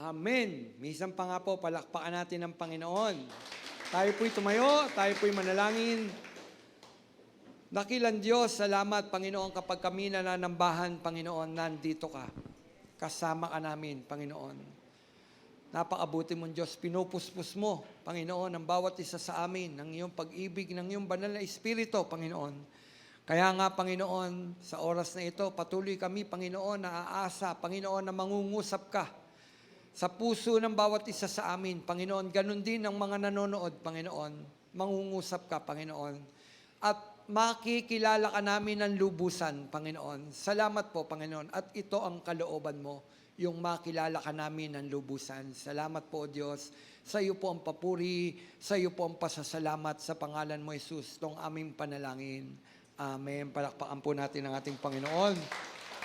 Amen. Minsan pa nga po, palakpakan natin ang Panginoon. Tayo po'y tumayo, tayo po'y manalangin. Dakilang Diyos, salamat Panginoon kapag kami nananambahan, Panginoon, nandito ka. Kasama ka namin, Panginoon. Napakabuti mong Diyos, pinupuspos mo, Panginoon, ang bawat isa sa amin, ng iyong pag-ibig, ng iyong banal na Espiritu, Panginoon. Kaya nga, Panginoon, sa oras na ito, patuloy kami, Panginoon, na aasa, Panginoon, na mangungusap ka sa puso ng bawat isa sa amin, Panginoon. Ganun din ang mga nanonood, Panginoon. Mangungusap ka, Panginoon. At makikilala ka namin ng lubusan, Panginoon. Salamat po, Panginoon. At ito ang kalooban mo, yung makilala ka namin ng lubusan. Salamat po, Diyos. Sa iyo po ang papuri, sa iyo po ang pasasalamat sa pangalan mo, Jesus, itong aming panalangin. Amen. Palakpakan po natin ang ating Panginoon.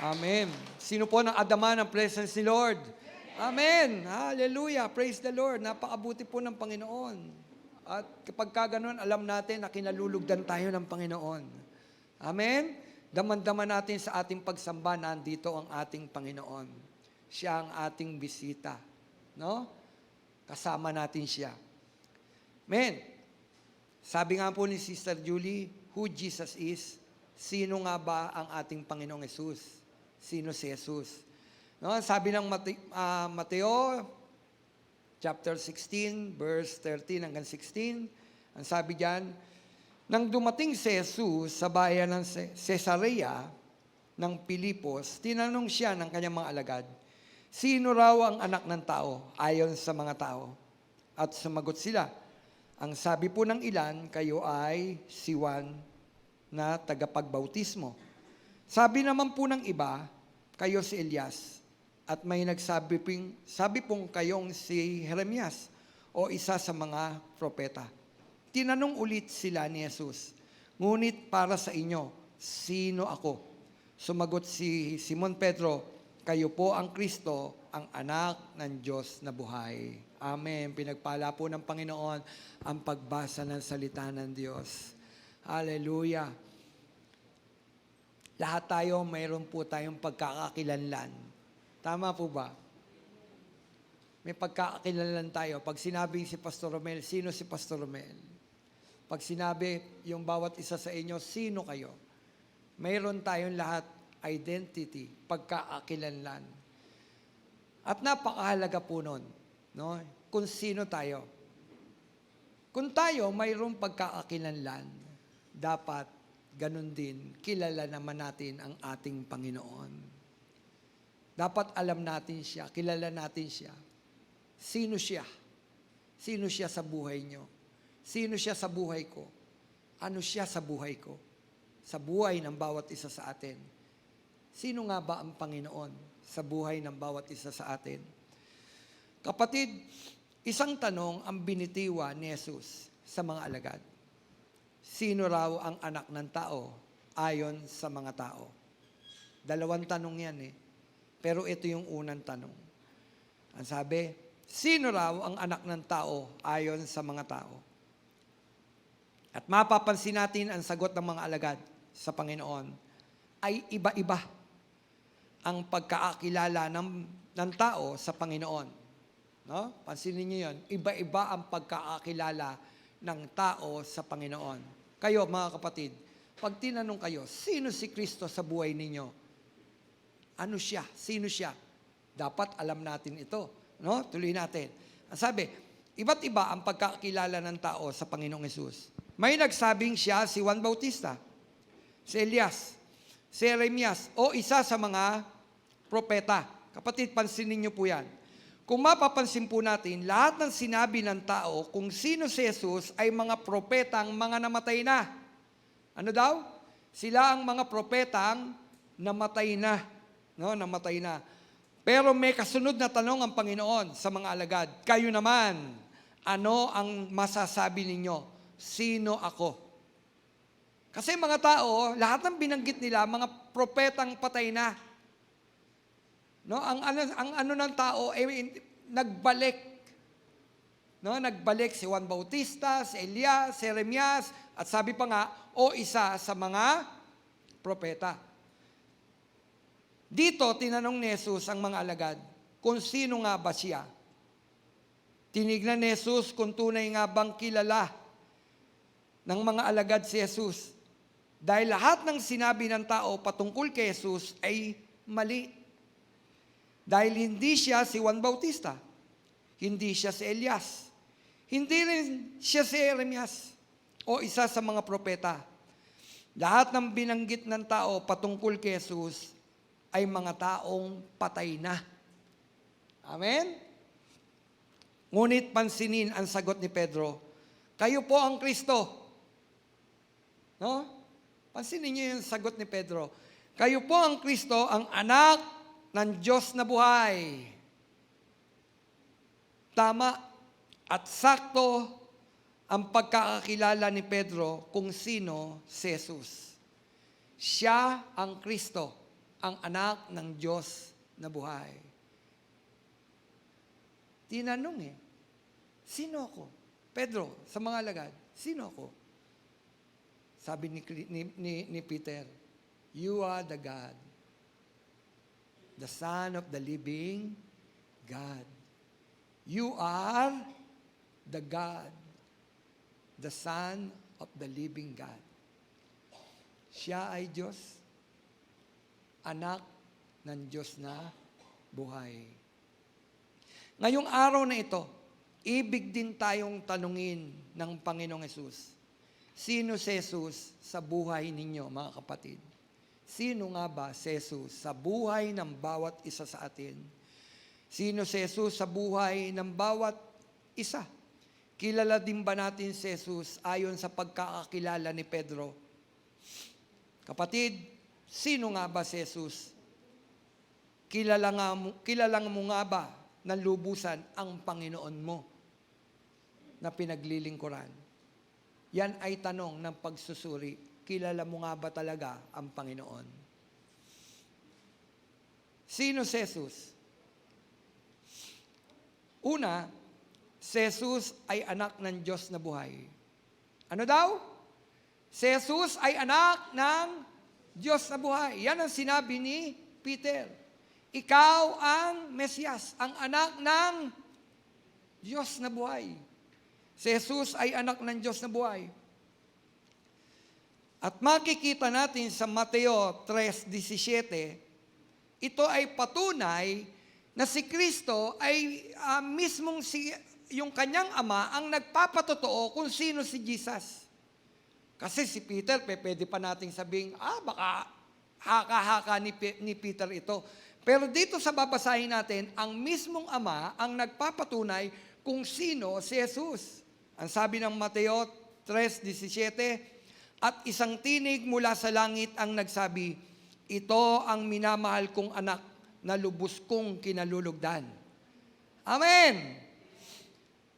Amen. Sino po nang adama ng presence ni Lord? Amen. Hallelujah. Praise the Lord. Napakabuti po ng Panginoon. At kapag ganoon, alam natin na kinalulugdan tayo ng Panginoon. Amen. Daman-daman natin sa ating pagsamba, nandito ang ating Panginoon. Siya ang ating bisita. No? Kasama natin siya. Amen. Sabi nga po ni Sister Julie, who Jesus is, sino nga ba ang ating Panginoong Jesus? Sino si Jesus? No, sabi ng Mateo, chapter 16, verse 13 hanggang 16, ang sabi diyan, nang dumating si Jesus sa bayan ng Cesarea ng Pilipos, tinanong siya ng kanyang mga alagad, sino raw ang anak ng tao ayon sa mga tao? At sumagot sila, ang sabi po ng ilan, kayo ay si Juan na tagapagbautismo. Sabi naman po ng iba, kayo si Elias. At may sabi pong kayong si Jeremias o isa sa mga propeta. Tinanong ulit sila ni Jesus, ngunit para sa inyo, sino ako? Sumagot si Simon Pedro, kayo po ang Kristo, ang anak ng Diyos na buhay. Amen. Pinagpala po ng Panginoon ang pagbasa ng salita ng Diyos. Hallelujah. Lahat tayo, mayroon po tayong pagkakakilanlan. Tama po ba? May pagkakakilanlan tayo. Pag sinabing si Pastor Romel, sino si Pastor Romel? Pag sinabi yung bawat isa sa inyo, sino kayo? Mayroon tayong lahat identity, pagkakakilanlan. At napakahalaga po nun, no? Kung sino tayo. Kung tayo mayroong pagkakakilanlan, dapat ganun din, kilala naman natin ang ating Panginoon. Dapat alam natin siya, kilala natin siya. Sino siya? Sino siya sa buhay nyo? Sino siya sa buhay ko? Ano siya sa buhay ko? Sa buhay ng bawat isa sa atin. Sino nga ba ang Panginoon sa buhay ng bawat isa sa atin? Kapatid, isang tanong ang binitiwa ni Jesus sa mga alagad. Sino raw ang anak ng tao ayon sa mga tao? Dalawang tanong yan Pero ito yung unang tanong. Ang sabi, sino raw ang anak ng tao ayon sa mga tao? At mapapansin natin ang sagot ng mga alagad sa Panginoon ay iba-iba ang pagkakakilala ng tao sa Panginoon. No? Pansinin niyo yun. Iba-iba ang pagkakakilala ng tao sa Panginoon. Kayo, mga kapatid, pag tinanong kayo, sino si Kristo sa buhay ninyo? Ano siya? Sino siya? Dapat alam natin ito. No? Tuloy natin. Ang sabi, iba't iba ang pagkakilala ng tao sa Panginoong Hesus. May nagsabing siya si Juan Bautista, si Elias, si Jeremias, o isa sa mga propeta. Kapatid, pansinin niyo po yan. Kung mapapansin po natin, lahat ng sinabi ng tao kung sino si Jesus ay mga propetang mga namatay na. Ano daw? Sila ang mga propetang namatay na. No, namatay na. Pero may kasunod na tanong ang Panginoon sa mga alagad. Kayo naman, ano ang masasabi ninyo? Sino ako? Kasi mga tao, lahat ng binanggit nila, mga propetang patay na. No, ang ano ng tao nagbalik. No, nagbalik si Juan Bautista, si Elias, si Jeremias, at sabi pa nga, o isa sa mga propeta. Dito tinanong ni Jesus ang mga alagad, kung sino nga ba siya. Tinignan ni Jesus kung tunay nga bang kilala ng mga alagad si Jesus. Dahil lahat ng sinabi ng tao patungkol kay Jesus ay mali. Dahil hindi siya si Juan Bautista, hindi siya si Elias, hindi rin siya si Jeremias o isa sa mga propeta. Lahat ng binanggit ng tao patungkol kay Jesus ay mga taong patay na. Amen? Ngunit pansinin ang sagot ni Pedro, kayo po ang Kristo. No? Pansinin niyo yung sagot ni Pedro. Kayo po ang Kristo, ang anak ng Diyos na buhay. Tama at sakto ang pagkakakilala ni Pedro kung sino si Jesus. Siya ang Kristo, ang anak ng Diyos na buhay. Tinanong sino ako? Pedro, sa mga alagad, sino ako? Sabi ni Peter, you are the God, the Son of the living God. You are the God, the Son of the living God. Siya ay Diyos, anak ng Diyos na buhay. Ngayong araw na ito, ibig din tayong tanungin ng Panginoong Hesus. Sino si Jesus sa buhay ninyo, mga kapatid? Sino nga ba si Jesus sa buhay ng bawat isa sa atin? Sino si Jesus sa buhay ng bawat isa? Kilala din ba natin si Jesus ayon sa pagkakakilala ni Pedro? Kapatid, sino nga ba si Jesus? Kilala mo nga ba ng lubusan ang Panginoon mo na pinaglilingkuran? Yan ay tanong ng pagsusuri. Kilala mo nga ba talaga ang Panginoon? Sino si Jesus? Una, si Jesus ay anak ng Diyos na buhay. Ano daw? Si Jesus ay anak ng Diyos na buhay. Yan ang sinabi ni Peter. Ikaw ang Mesiyas, ang anak ng Diyos na buhay. Si Jesus ay anak ng Diyos na buhay. At makikita natin sa Mateo 3:17, ito ay patunay na si Kristo ay mismong yung kanyang ama ang nagpapatotoo kung sino si Jesus. Kasi si Peter, pwede pa nating sabihin, baka haka-haka ni Peter ito. Pero dito sa babasahin natin, ang mismong ama ang nagpapatunay kung sino si Jesus. Ang sabi ng Mateo 3:17, at isang tinig mula sa langit ang nagsabi, ito ang minamahal kong anak na lubos kong kinalulugdan. Amen!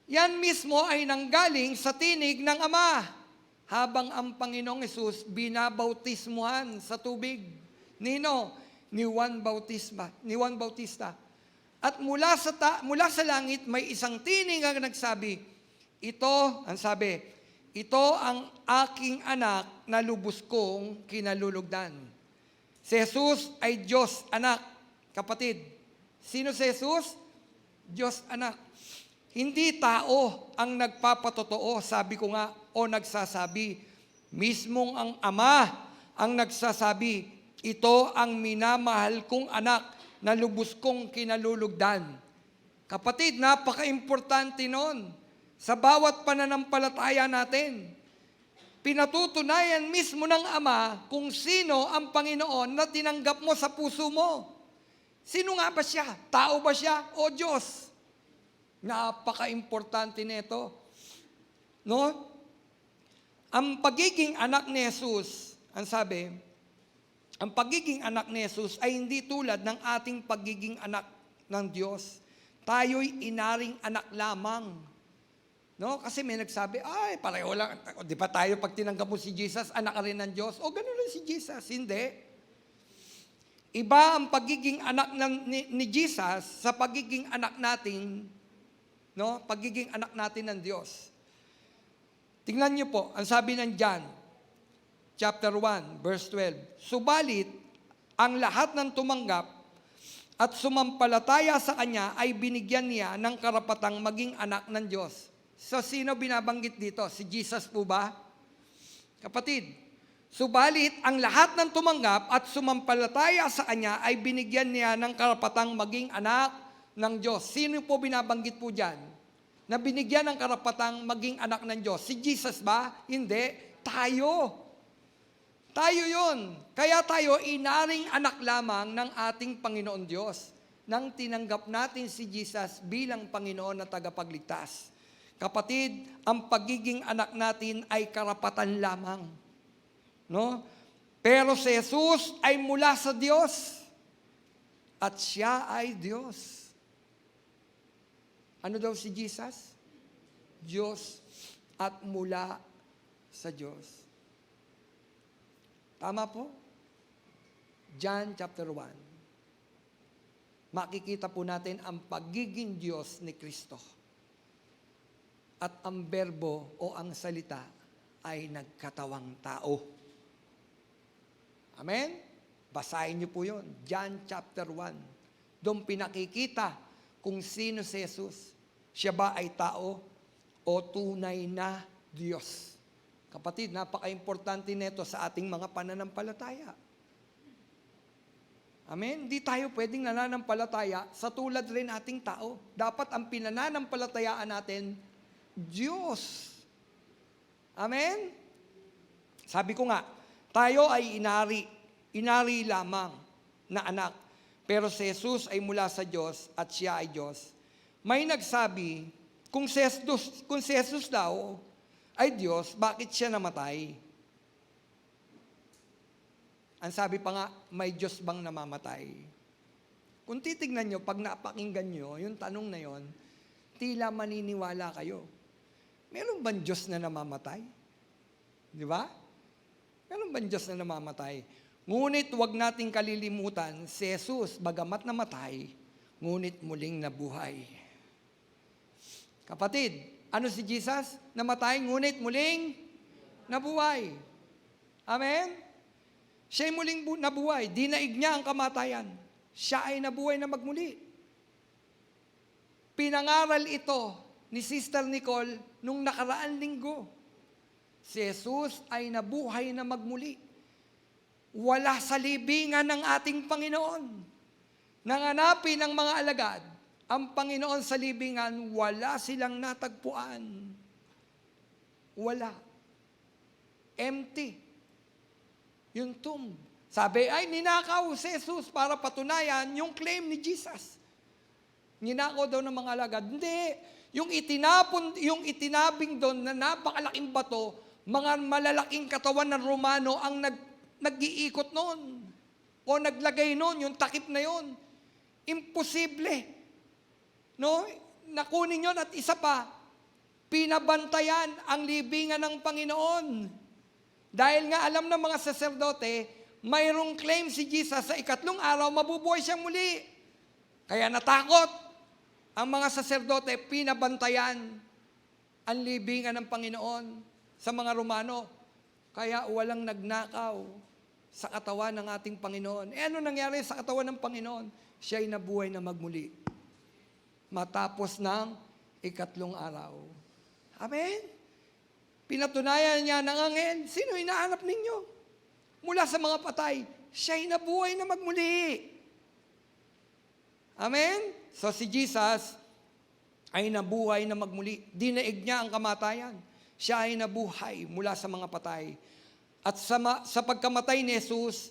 Yan mismo ay nanggaling sa tinig ng Ama habang ang Panginoong Hesus binabautismuhan sa tubig. Nino? Ni Juan Bautista. At mula sa langit may isang tinig ang nagsabi, ito ang aking anak na lubos kong kinalulugdan. Si Jesus ay Diyos anak. Kapatid, sino si Jesus? Diyos anak. Hindi tao ang nagpapatotoo, sabi ko nga, o nagsasabi. Mismong ang Ama ang nagsasabi, ito ang minamahal kong anak na lubos kong kinalulugdan. Kapatid, napaka-importante nun. Sa bawat pananampalataya natin, pinatutunayan mismo ng Ama kung sino ang Panginoon na tinanggap mo sa puso mo. Sino nga ba siya? Tao ba siya o Diyos? Napaka-importante nito. No? Ang pagiging anak ni Jesus, ang pagiging anak ni Jesus ay hindi tulad ng ating pagiging anak ng Diyos. Tayo'y inaring anak lamang. No? Kasi may nagsabi, pareho lang. Di ba tayo pag tinanggap mo si Jesus, anak ka rin ng Diyos? O ganun rin si Jesus. Hindi. Iba ang pagiging anak ni Jesus sa pagiging anak natin, no? Pagiging anak natin ng Diyos. Tingnan niyo po, ang sabi ng John, chapter 1, verse 12. Subalit, ang lahat ng tumanggap at sumampalataya sa Kanya ay binigyan niya ng karapatang maging anak ng Diyos. So, sino binabanggit dito? Si Jesus po ba? Kapatid, subalit ang lahat ng tumanggap at sumampalataya sa Kanya ay binigyan niya ng karapatang maging anak ng Diyos. Sino po binabanggit po dyan? Na binigyan ng karapatang maging anak ng Diyos. Si Jesus ba? Hindi. Tayo. Tayo yun. Kaya tayo inaring anak lamang ng ating Panginoon Diyos nang tinanggap natin si Jesus bilang Panginoon na tagapagligtas. Kapatid, ang pagiging anak natin ay karapatan lamang. No? Pero si Jesus ay mula sa Diyos at siya ay Diyos. Ano daw si Jesus? Diyos at mula sa Diyos. Tama po? John chapter 1. Makikita po natin ang pagiging Diyos ni Kristo. At ang berbo o ang salita ay nagkatawang tao. Amen? Basahin niyo po yun. John chapter 1. Doon pinakikita kung sino si Jesus. Siya ba ay tao o tunay na Diyos? Kapatid, napaka-importante nito sa ating mga pananampalataya. Amen? Hindi tayo pwedeng nananampalataya sa tulad rin ating tao. Dapat ang pinananampalatayaan natin, Diyos. Amen? Sabi ko nga, tayo ay inari lamang na anak. Pero si Jesus ay mula sa Diyos at siya ay Diyos. May nagsabi, kung si Jesus daw ay Diyos, bakit siya namatay? Ang sabi pa nga, may Diyos bang namamatay? Kung titignan nyo, pag napakinggan nyo, yung tanong na yon, tila maniniwala kayo. Meron bang Diyos na namamatay? Di ba? Meron bang Diyos na namamatay? Ngunit huwag nating kalilimutan, si Jesus, bagamat namatay, ngunit muling nabuhay. Kapatid, ano si Jesus? Namatay, ngunit muling nabuhay. Amen? Siya'y muling nabuhay. Dinaig niya ang kamatayan. Siya ay nabuhay na magmuli. Pinangaral ito ni Sister Nicole nung nakaraan linggo. Si Jesus ay nabuhay na magmuli. Wala sa libingan ng ating Panginoon. Nanganapin ang mga alagad. Ang Panginoon sa libingan, wala silang natagpuan. Wala. Empty. Yung tomb. Sabi, ay ninakaw si Jesus para patunayan yung claim ni Jesus. Ninakaw daw ng mga alagad. Hindi. Yung itinabing doon na napakalaking bato, mga malalaking katawan ng Romano ang nag-iikot noon. O naglagay noon, yung takip na yon. Imposible. No? Nakunin yun at isa pa, pinabantayan ang libingan ng Panginoon. Dahil nga alam ng mga saserdote, mayroong claim si Jesus sa ikatlong araw, mabubuhay siyang muli. Kaya natakot ang mga saserdote, pinabantayan ang libingan ng Panginoon sa mga Romano. Kaya walang nagnakaw sa katawan ng ating Panginoon. Ano nangyari sa katawan ng Panginoon? Siya'y nabuhay na magmuli. Matapos ng ikatlong araw. Amen? Pinatunayan niya ng anghel, sino hinahanap ninyo? Mula sa mga patay, siya'y nabuhay na magmuli. Amen? So si Jesus ay nabuhay na magmuli. Dinaig niya ang kamatayan. Siya ay nabuhay mula sa mga patay. At sa pagkamatay ni Jesus,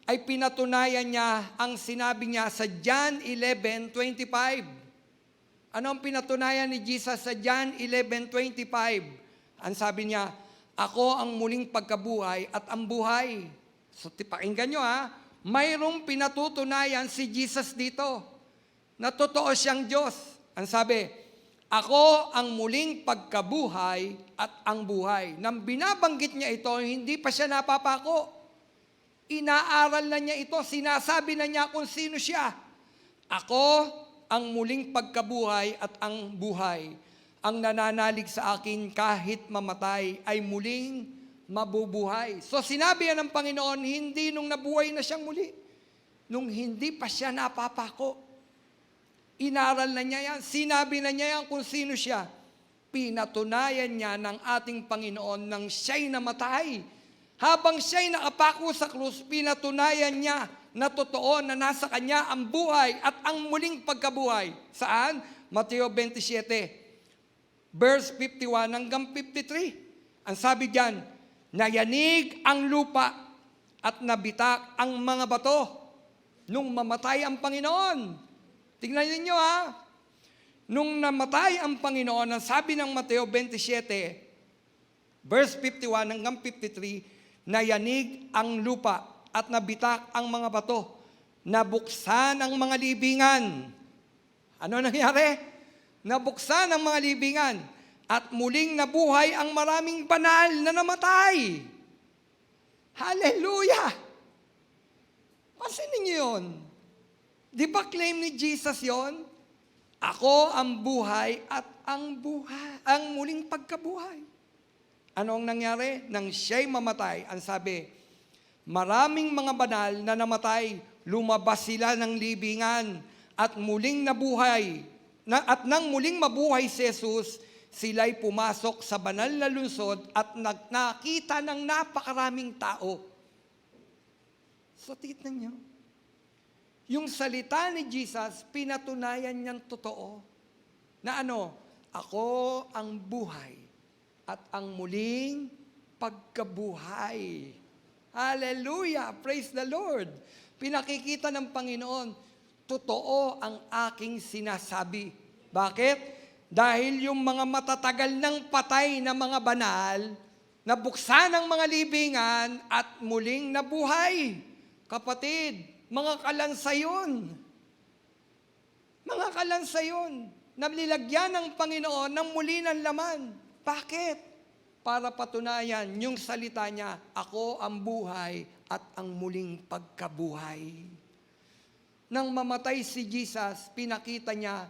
ay pinatunayan niya ang sinabi niya sa John 11:25. Ano ang pinatunayan ni Jesus sa John 11:25? Ang sabi niya, ako ang muling pagkabuhay at ang buhay. So pakinggan nyo mayroong pinatutunayan si Jesus dito na totoo siyang Diyos. Ang sabi, ako ang muling pagkabuhay at ang buhay. Nang binabanggit niya ito, hindi pa siya napapako. Inaaral na niya ito, sinasabi na niya kung sino siya. Ako ang muling pagkabuhay at ang buhay. Ang nananalig sa akin kahit mamatay ay muling mabubuhay. So sinabi yan ng Panginoon, hindi nung nabuhay na siyang muli. nung hindi pa siya napapako. Inaral na niya yan. Sinabi na niya yan kung sino siya. Pinatunayan niya ng ating Panginoon nang siya'y namatay. Habang siya'y nakapako sa krus, pinatunayan niya na totoo na nasa kanya ang buhay at ang muling pagkabuhay. Saan? Mateo 27, verse 51 hanggang 53. Ang sabi diyan, nayanig ang lupa at nabitak ang mga bato nung mamatay ang Panginoon. Tingnan niyo ha. Nung namatay ang Panginoon, ang sabi ng Mateo 27, verse 51 hanggang 53, nayanig ang lupa at nabitak ang mga bato, nabuksan ang mga libingan. Ano nangyari? Nabuksan ang mga libingan at muling nabuhay ang maraming banal na namatay. Hallelujah! Pansinin niyo yun. Di ba claim ni Jesus yon? Ako ang buhay at ang muling pagkabuhay. Ano ang nangyari? Nang siya'y mamatay, ang sabi, maraming mga banal na namatay, lumabas sila ng libingan at muling nabuhay. At nang muling mabuhay si Jesus, sila'y pumasok sa banal na lungsod at nakita ng napakaraming tao. So, tignan niyo. Yung salita ni Jesus, pinatunayan niyang totoo. Na ano? Ako ang buhay at ang muling pagkabuhay. Hallelujah! Praise the Lord! Pinakikita ng Panginoon, totoo ang aking sinasabi. Bakit? Dahil yung mga matatagal ng patay na mga banal, nabuksan ang mga libingan at muling nabuhay. Kapatid, mga kalansa yun. Mga kalansa yun. Nilagyan ng Panginoon ng muli ng laman. Bakit? Para patunayan yung salita niya, ako ang buhay at ang muling pagkabuhay. Nang mamatay si Jesus, pinakita niya,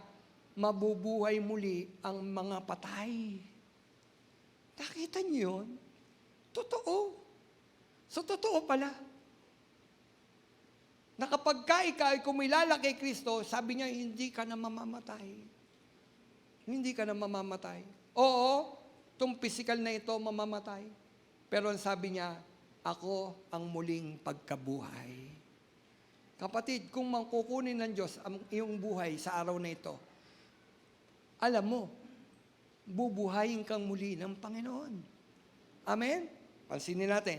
mabubuhay muli ang mga patay. Nakita niyo yun? Totoo. So, totoo pala. Na kapag ikaw ay kumilala kay Kristo, sabi niya, hindi ka na mamamatay. Hindi ka na mamamatay. Oo, itong physical na ito mamamatay. Pero ang sabi niya, ako ang muling pagkabuhay. Kapatid, kung mangkukunin ng Diyos ang iyong buhay sa araw na ito, alam mo, bubuhayin kang muli ng Panginoon. Amen? Pansinin natin.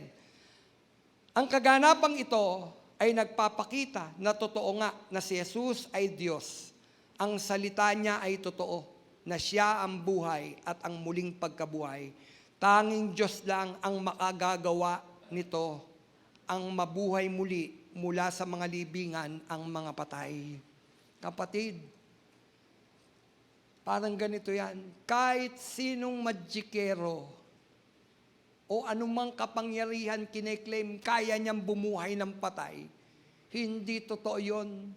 Ang kaganapang ito ay nagpapakita na totoo nga na si Jesus ay Diyos. Ang salita niya ay totoo, na siya ang buhay at ang muling pagkabuhay. Tanging Diyos lang ang makagagawa nito, ang mabuhay muli mula sa mga libingan ang mga patay. Kapatid, parang ganito yan, kahit sinong magikero o anumang kapangyarihan kine-claim kaya niyang bumuhay ng patay, hindi totoo yun.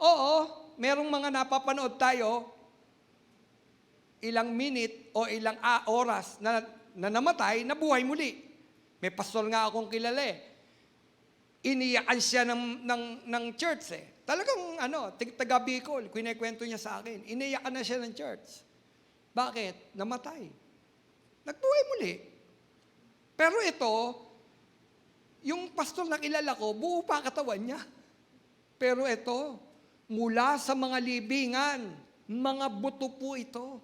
Oo, merong mga napapanood tayo, ilang minute o ilang oras na namatay, nabuhay muli. May pastor nga akong kilala iniyakan siya ng church Talagang taga Bicol, kinikwento niya sa akin. Iniyakan na siya ng church. Bakit? Namatay. Nagbuhay muli. Pero ito, yung pastor na kilala ko, buo pa katawan niya. Pero ito, mula sa mga libingan, mga buto po ito.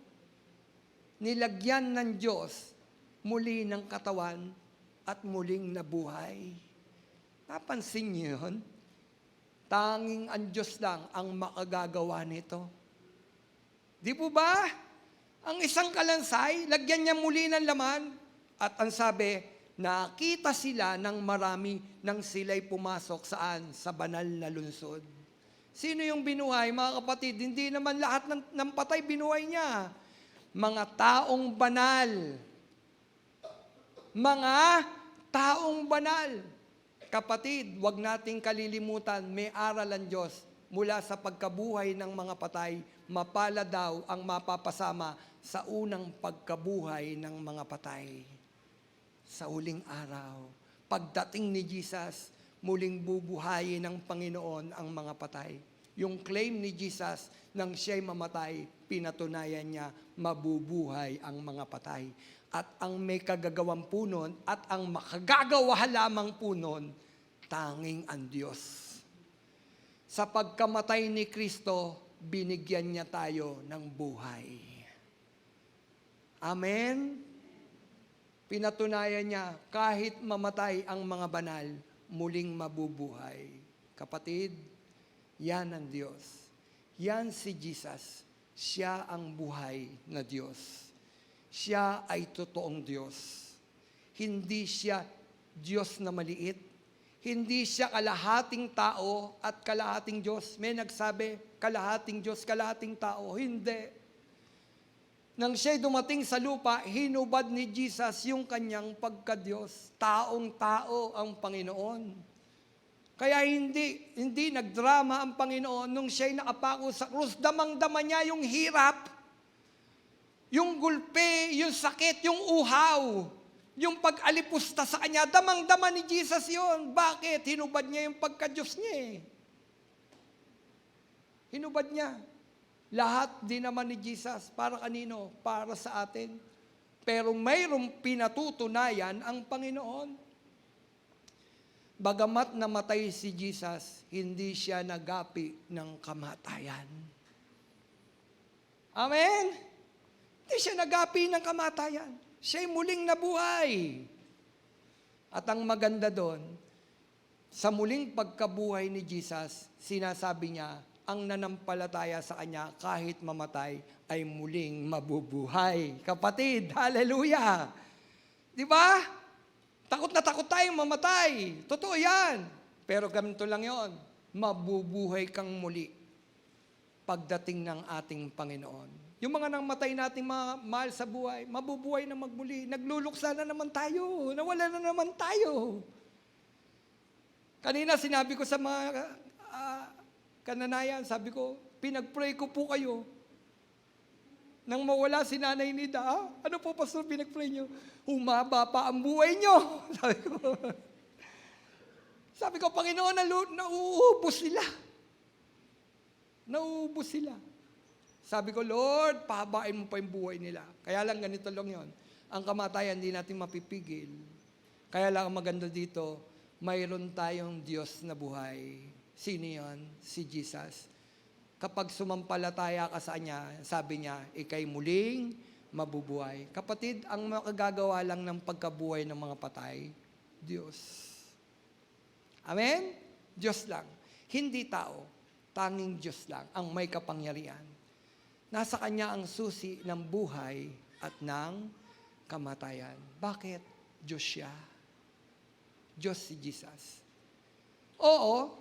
Nilagyan ng Diyos muli ng katawan at muling nabuhay. Napansin niyo yun? Tanging ang Diyos lang ang makagagawa nito. Di po ba? Ang isang kalansay, lagyan niya muli ng laman. At ang sabi, nakita sila ng marami nang sila'y pumasok saan? Sa banal na lungsod. Sino yung binuhay, mga kapatid? Hindi naman lahat ng patay binuhay niya. Mga taong banal. Mga taong banal. Kapatid, wag nating kalilimutan, may aral ang Diyos mula sa pagkabuhay ng mga patay, mapala daw ang mapapasama sa unang pagkabuhay ng mga patay. Sa uling araw, pagdating ni Jesus, muling bubuhayin ng Panginoon ang mga patay. Yung claim ni Jesus, nang siya'y mamatay, pinatunayan niya, mabubuhay ang mga patay. At ang may kagagawang punon at ang makagagawa lamang punon, tanging ang Diyos. Sa pagkamatay ni Kristo, binigyan niya tayo ng buhay. Amen? Pinatunayan niya, kahit mamatay ang mga banal, muling mabubuhay. Kapatid, yan ang Diyos. Yan si Jesus. Siya ang buhay na Diyos. Siya ay totoong Diyos. Hindi siya Diyos na maliit. Hindi siya kalahating tao at kalahating Diyos. May nagsabi, kalahating Diyos, kalahating tao. Hindi. Nang siya'y dumating sa lupa, hinubad ni Jesus yung kanyang pagka-Diyos. Taong-tao ang Panginoon. Kaya hindi nagdrama ang Panginoon nung siya'y nakapako sa krus. Damang-dama niya yung hirap, yung gulpe, yung sakit, yung uhaw, yung pag-alipusta sa kanya. Damang-dama ni Jesus yon. Bakit? Hinubad niya yung pagka-Diyos niya eh. Hinubad niya. Lahat din naman ni Jesus. Para kanino? Para sa atin. Pero mayroong pinatutunayan ang Panginoon. Bagamat namatay si Jesus, hindi siya nagapi ng kamatayan. Amen? Hindi siya nagapi ng kamatayan. Siya'y muling nabuhay. At ang maganda doon, sa muling pagkabuhay ni Jesus, sinasabi niya, ang nanampalataya sa Kanya kahit mamatay ay muling mabubuhay. Kapatid, hallelujah! Di ba? Takot na takot tayong mamatay. Totoo yan. Pero ganito lang yon, mabubuhay kang muli pagdating ng ating Panginoon. Yung mga namatay nating mga mahal sa buhay, mabubuhay na magmuli. Nagluluksa na naman tayo. Nawala na naman tayo. Kanina sinabi ko sa mga kananayan, sabi ko, pinag-pray ko po kayo. Nang mawala si Nanay Nida, ano po, Pastor, pinag-pray nyo? Humaba pa ang buhay nyo. Sabi ko, Panginoon, nauubos sila. Nauubos sila. Sabi ko, Lord, pahabain mo pa yung buhay nila. Kaya lang ganito lang yon. Ang kamatayan, hindi natin mapipigil. Kaya lang ang maganda dito, mayroon tayong Diyos na buhay. Sino yun? Si Jesus. Kapag sumampalataya ka sa Kanya, sabi niya, ikay muling mabubuhay. Kapatid, ang makagagawa lang ng pagkabuhay ng mga patay, Diyos. Amen? Diyos lang. Hindi tao. Tanging Diyos lang ang may kapangyarihan. Nasa Kanya ang susi ng buhay at ng kamatayan. Bakit? Diyos siya. Diyos si Jesus. Oo,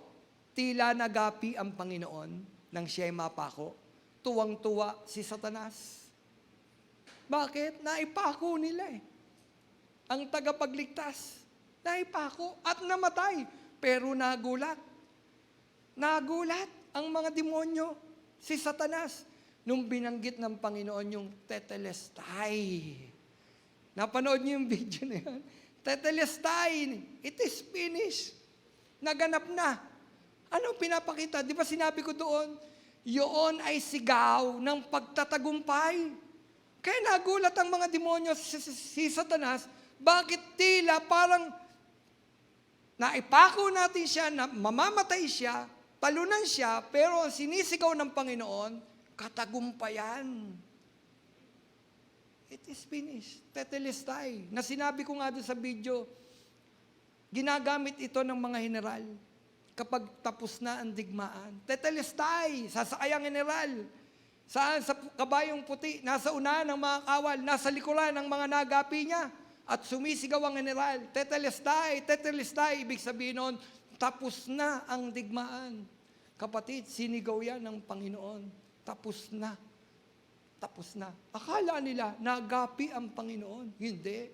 tila nagapi ang Panginoon nang siya'y mapako. Tuwang-tuwa si Satanas. Bakit? Naipako nila eh. Ang tagapagligtas, naipako at namatay. Pero nagulat. Nagulat ang mga demonyo, si Satanas, nung binanggit ng Panginoon yung tetelestai. Napanood niyo yung video na yan? Tetelestai, it is finished. Naganap na. Ano pinapakita? Di ba sinabi ko doon, yun ay sigaw ng pagtatagumpay. Kaya nagulat ang mga demonyo si Satanas, bakit tila parang naipako natin siya, na mamamatay siya, talunan siya, pero ang sinisigaw ng Panginoon, katagumpayan. It is finished. Tetelestai. Na sinabi ko nga doon sa video, ginagamit ito ng mga general. Kapag tapos na ang digmaan. Tetelestai, sasakay ang general. Saan? Sa kabayong puti, nasa unahan ng mga kawal, nasa likuran ng mga nagapi niya. At sumisigaw ang general, tetelestai, tetelestai. Ibig sabihin nun, tapos na ang digmaan. Kapatid, sinigaw yan ng Panginoon. Tapos na. Tapos na. Akala nila, nagapi ang Panginoon. Hindi.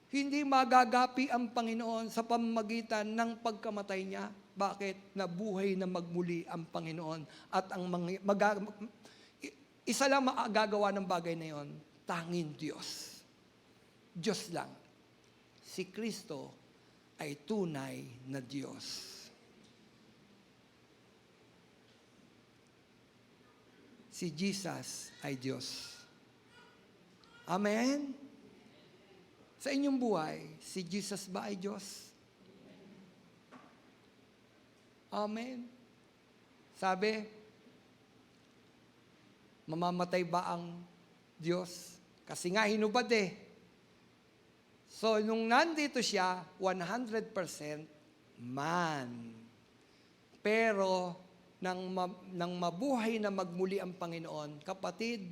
Hindi magagapi ang Panginoon sa pamamagitan ng pagkamatay niya. Bakit? Nabuhay na magmuli ang Panginoon. At ang isa lang magagawa ng bagay na yon, tanging Diyos. Diyos lang. Si Kristo ay tunay na Diyos. Si Jesus ay Diyos. Amen? Sa inyong buhay, si Jesus ba ay Diyos? Amen? Sabi, mamamatay ba ang Diyos? Kasi nga hinubad eh. So, nung nandito siya, 100% man. Pero, nang mabuhay na magmuli ang Panginoon, kapatid,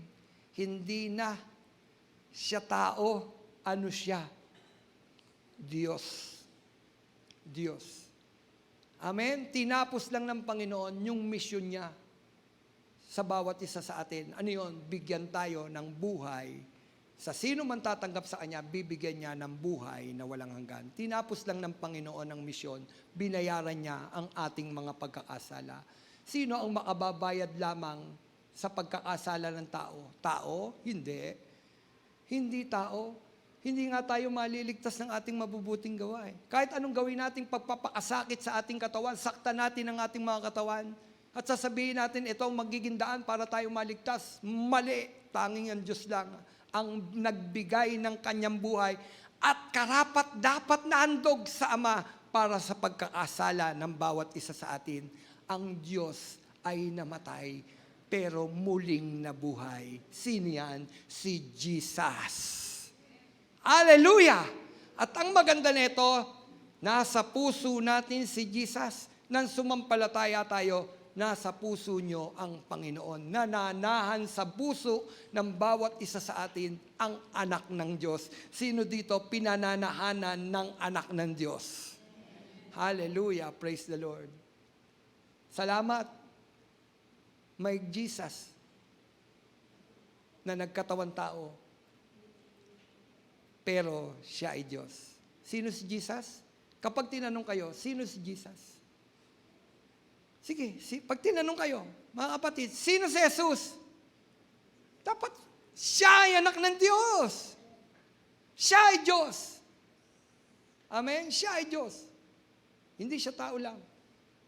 hindi na siya tao, ano siya? Diyos. Diyos. Amen? Tinapos lang ng Panginoon yung mission niya sa bawat isa sa atin. Ano yun? Bigyan tayo ng buhay. Sa sino man tatanggap sa Kanya, bibigyan niya ng buhay na walang hanggan. Tinapos lang ng Panginoon ang misyon, binayaran niya ang ating mga pagkakasala. Sino ang makababayad lamang sa pagkakasala ng tao? Tao? Hindi. Hindi tao. Hindi nga tayo maliligtas ng ating mabubuting gawa. Kahit anong gawin nating pagpapakasakit sa ating katawan, sakta natin ang ating mga katawan, at sasabihin natin ito ang magiging daan para tayo maligtas. Mali. Tanging ang Diyos lang ang nagbigay ng kanyang buhay at karapat dapat na handog sa Ama para sa pagkakasala ng bawat isa sa atin. Ang Diyos ay namatay, pero muling nabuhay. Sino yan? Si Jesus. Hallelujah! At ang maganda nito, nasa puso natin si Jesus. Nang sumampalataya tayo, nasa puso nyo ang Panginoon. Nananahan sa puso ng bawat isa sa atin ang anak ng Diyos. Sino dito pinananahanan ng anak ng Diyos? Hallelujah! Praise the Lord. Salamat. May Jesus na nagkatawan tao, pero siya ay Diyos. Sino si Jesus? Kapag tinanong kayo, sino si Jesus? Sige, pag tinanong kayo, mga kapatid, sino si Jesus? Dapat siya ay anak ng Diyos. Siya ay Diyos. Amen? Siya ay Diyos. Hindi siya tao lang.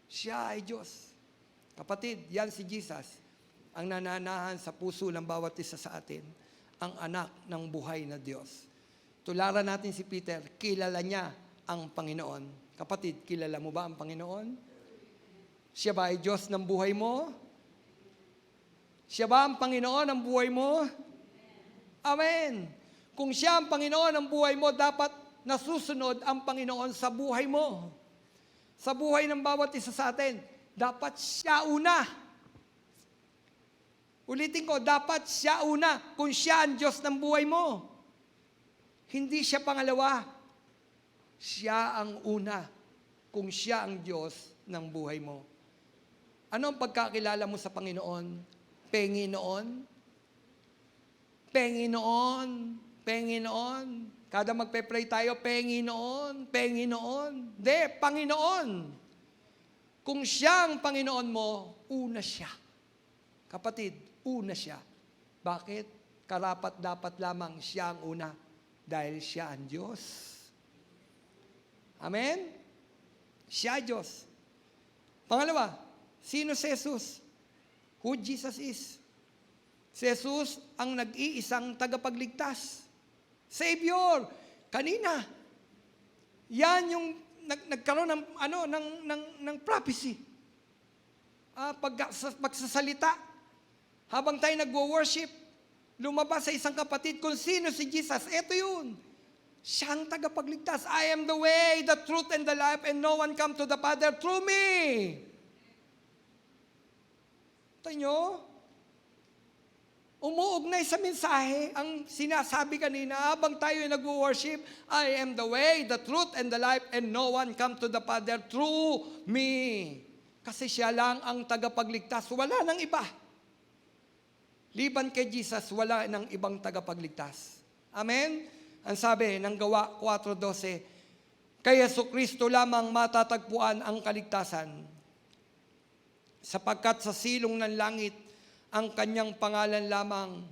Siya ay Diyos. Kapatid, yan si Jesus, ang nananahan sa puso ng bawat isa sa atin, ang anak ng buhay na Diyos. Tularan natin si Peter, kilala niya ang Panginoon. Kapatid, kilala mo ba ang Panginoon? Siya ba ay Diyos ng buhay mo? Siya ba ang Panginoon ng buhay mo? Amen. Kung siya ang Panginoon ng buhay mo, dapat nasusunod ang Panginoon sa buhay mo. Sa buhay ng bawat isa sa atin, dapat siya una. Ulitin ko, dapat siya una kung siya ang Diyos ng buhay mo. Hindi siya pangalawa. Siya ang una kung siya ang Diyos ng buhay mo. Ano ang pagkakilala mo sa Panginoon? Panginoon? Panginoon? Panginoon? Kada magpe-pray tayo, Panginoon, Panginoon. Hindi, Panginoon. Kung siya ang Panginoon mo, una siya. Kapatid, una siya. Bakit? Karapat dapat lamang siya ang una dahil siya ang Diyos. Amen? Siya Diyos. Pangalawa, sino si Jesus? Who Jesus is? Si Jesus ang nag-iisang tagapagligtas. Savior. Kanina. Yan yung nagkaroon ng prophecy. Pagsasalita. Habang tayo nagwo-worship, lumabas sa isang kapatid kung sino si Jesus. Ito yun. Siya ang tagapagligtas. I am the way, the truth, and the life, and no one come to the Father through me. Ito nyo? Umuugnay sa mensahe ang sinasabi kanina habang tayo ay nagwo-worship, I am the way, the truth, and the life, and no one come to the Father through me. Kasi siya lang ang tagapagligtas. Wala nang iba. Liban kay Jesus, wala nang ibang tagapagligtas. Amen? Ang sabi ng Gawa 4:12, kay Jesucristo lamang matatagpuan ang kaligtasan. Sapagkat sa silong ng langit, ang kanyang pangalan lamang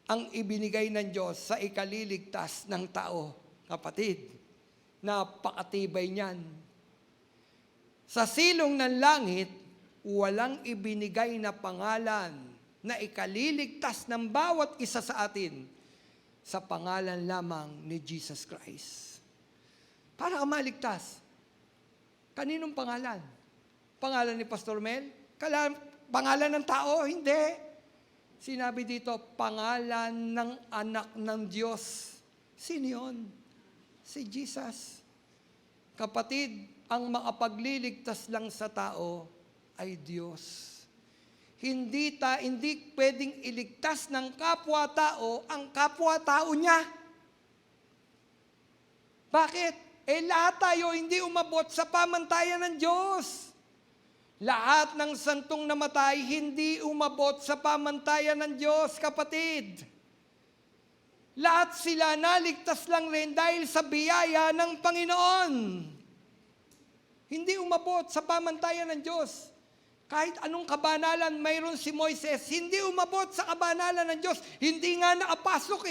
ang ibinigay ng Diyos sa ikaliligtas ng tao. Kapatid, Napakatibay niyan. Sa silong ng langit, walang ibinigay na pangalan na ikaliligtas ng bawat isa sa atin sa pangalan lamang ni Jesus Christ. Para ka maligtas. Kaninong pangalan? Pangalan ni Pastor Mel? Pangalan ng tao? Hindi. Sinabi dito, pangalan ng anak ng Diyos. Sino yun? Si Jesus. Kapatid, ang makapagliligtas lang sa tao ay Diyos. Hindi pwedeng iligtas ng kapwa-tao ang kapwa-tao niya. Bakit? Lahat tayo hindi umabot sa pamantayan ng Diyos. Lahat ng santong namatay hindi umabot sa pamantayan ng Diyos, kapatid. Lahat sila naligtas lang rin dahil sa biyaya ng Panginoon. Hindi umabot sa pamantayan ng Diyos. Kahit anong kabanalan mayroon si Moises, hindi umabot sa kabanalan ng Diyos. Hindi nga nakapasok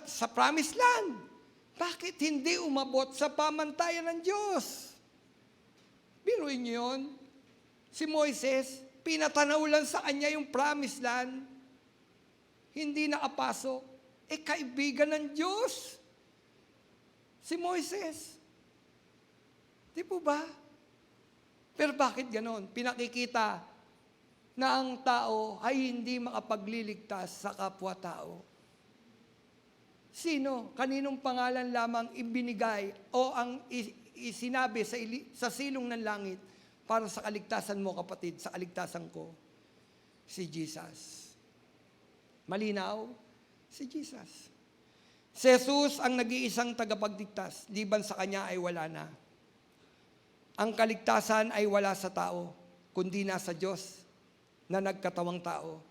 sa promised land. Bakit hindi umabot sa pamantayan ng Diyos? Biruin niyo yun. Si Moises, pinatanaw lang sa kanya yung promised land. Hindi nakapasok. Kaibigan ng Diyos. Si Moises. Di po ba? Pero bakit ganon? Pinakikita na ang tao ay hindi makapagliligtas sa kapwa-tao. Sino? Kaninong pangalan lamang ibinigay o ang isinabi sa silong ng langit para sa kaligtasan mo, kapatid, sa kaligtasan ko? Si Jesus. Malinaw? Si Jesus. Si Jesus ang nag-iisang tagapagligtas. Liban sa Kanya ay wala na. Ang kaligtasan ay wala sa tao, kundi nasa Diyos na nagkatawang tao.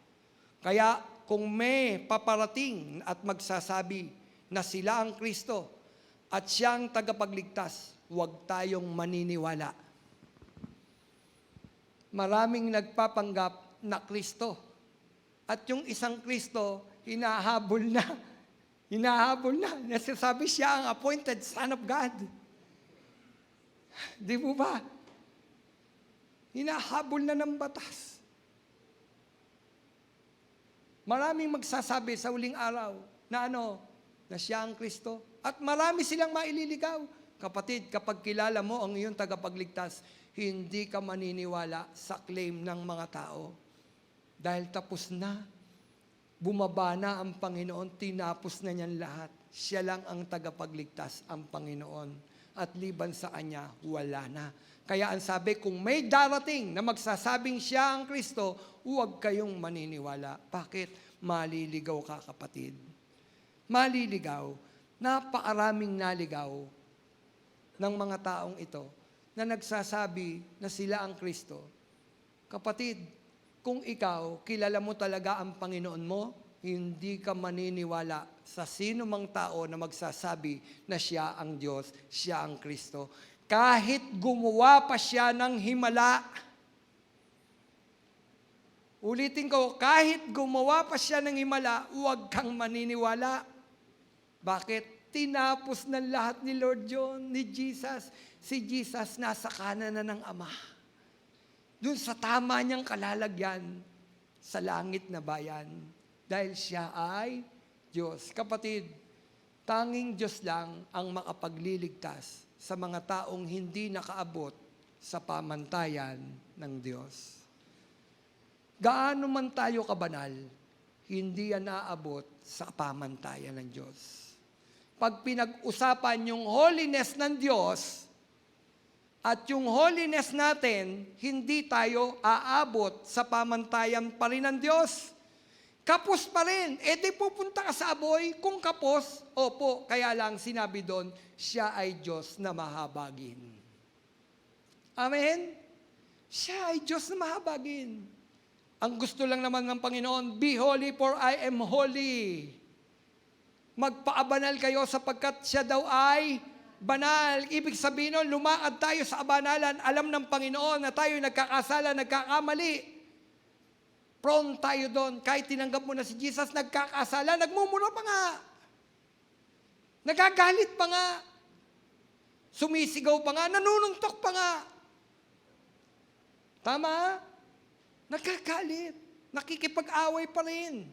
Kaya kung may paparating at magsasabi na sila ang Kristo at siyang tagapagligtas, huwag tayong maniniwala. Maraming nagpapanggap na Kristo. At yung isang Kristo, hinahabol na. Nasasabi siya ang appointed Son of God. Di mo ba? Hinahabol na ng batas. Maraming magsasabi sa huling araw na na siya ang Kristo. At marami silang maililigaw. Kapatid, kapag kilala mo ang iyong tagapagligtas, hindi ka maniniwala sa claim ng mga tao. Dahil tapos na. Bumaba na ang Panginoon, tinapos na niyan lahat. Siya lang ang tagapagligtas, ang Panginoon. At liban sa Kanya, wala na. Kaya ang sabi, kung may darating na magsasabing siya ang Kristo, huwag kayong maniniwala. Bakit? Maliligaw ka, kapatid. Maliligaw. Napakaraming naligaw ng mga taong ito na nagsasabi na sila ang Kristo. Kapatid, kung ikaw, kilala mo talaga ang Panginoon mo, hindi ka maniniwala sa sino mang tao na magsasabi na siya ang Diyos, siya ang Kristo. Kahit gumawa pa siya ng himala. Ulitin ko, kahit gumawa pa siya ng himala, huwag kang maniniwala. Bakit? Tinapos ng lahat ni Lord John, ni Jesus. Si Jesus nasa kanan na ng Ama. Doon sa tama niyang kalalagyan sa langit na bayan. Dahil siya ay Diyos. Kapatid, tanging Diyos lang ang makapagliligtas sa mga taong hindi nakaabot sa pamantayan ng Diyos. Gaano man tayo kabanal, hindi yan naaabot sa pamantayan ng Diyos. Pag pinag-usapan yung holiness ng Diyos at yung holiness natin, hindi tayo aabot sa pamantayan pa rin ng Diyos. Kapos pa rin. Di pupunta ka sa aboy kung kapos. Opo, kaya lang sinabi doon, siya ay Diyos na mahabagin. Amen? Siya ay Diyos na mahabagin. Ang gusto lang naman ng Panginoon, be holy for I am holy. Magpaabanal kayo sapagkat siya daw ay banal. Ibig sabihin nun, lumakad tayo sa abanalan. Alam ng Panginoon na tayo nagkakasala, nagkakamali. Prone tayo doon. Kahit tinanggap mo na si Jesus, nagkakasala, nagmumura pa nga. Nagagalit pa nga. Sumisigaw pa nga, nanununtok pa nga. Tama? Nagkakalit. Nakikipag-away pa rin.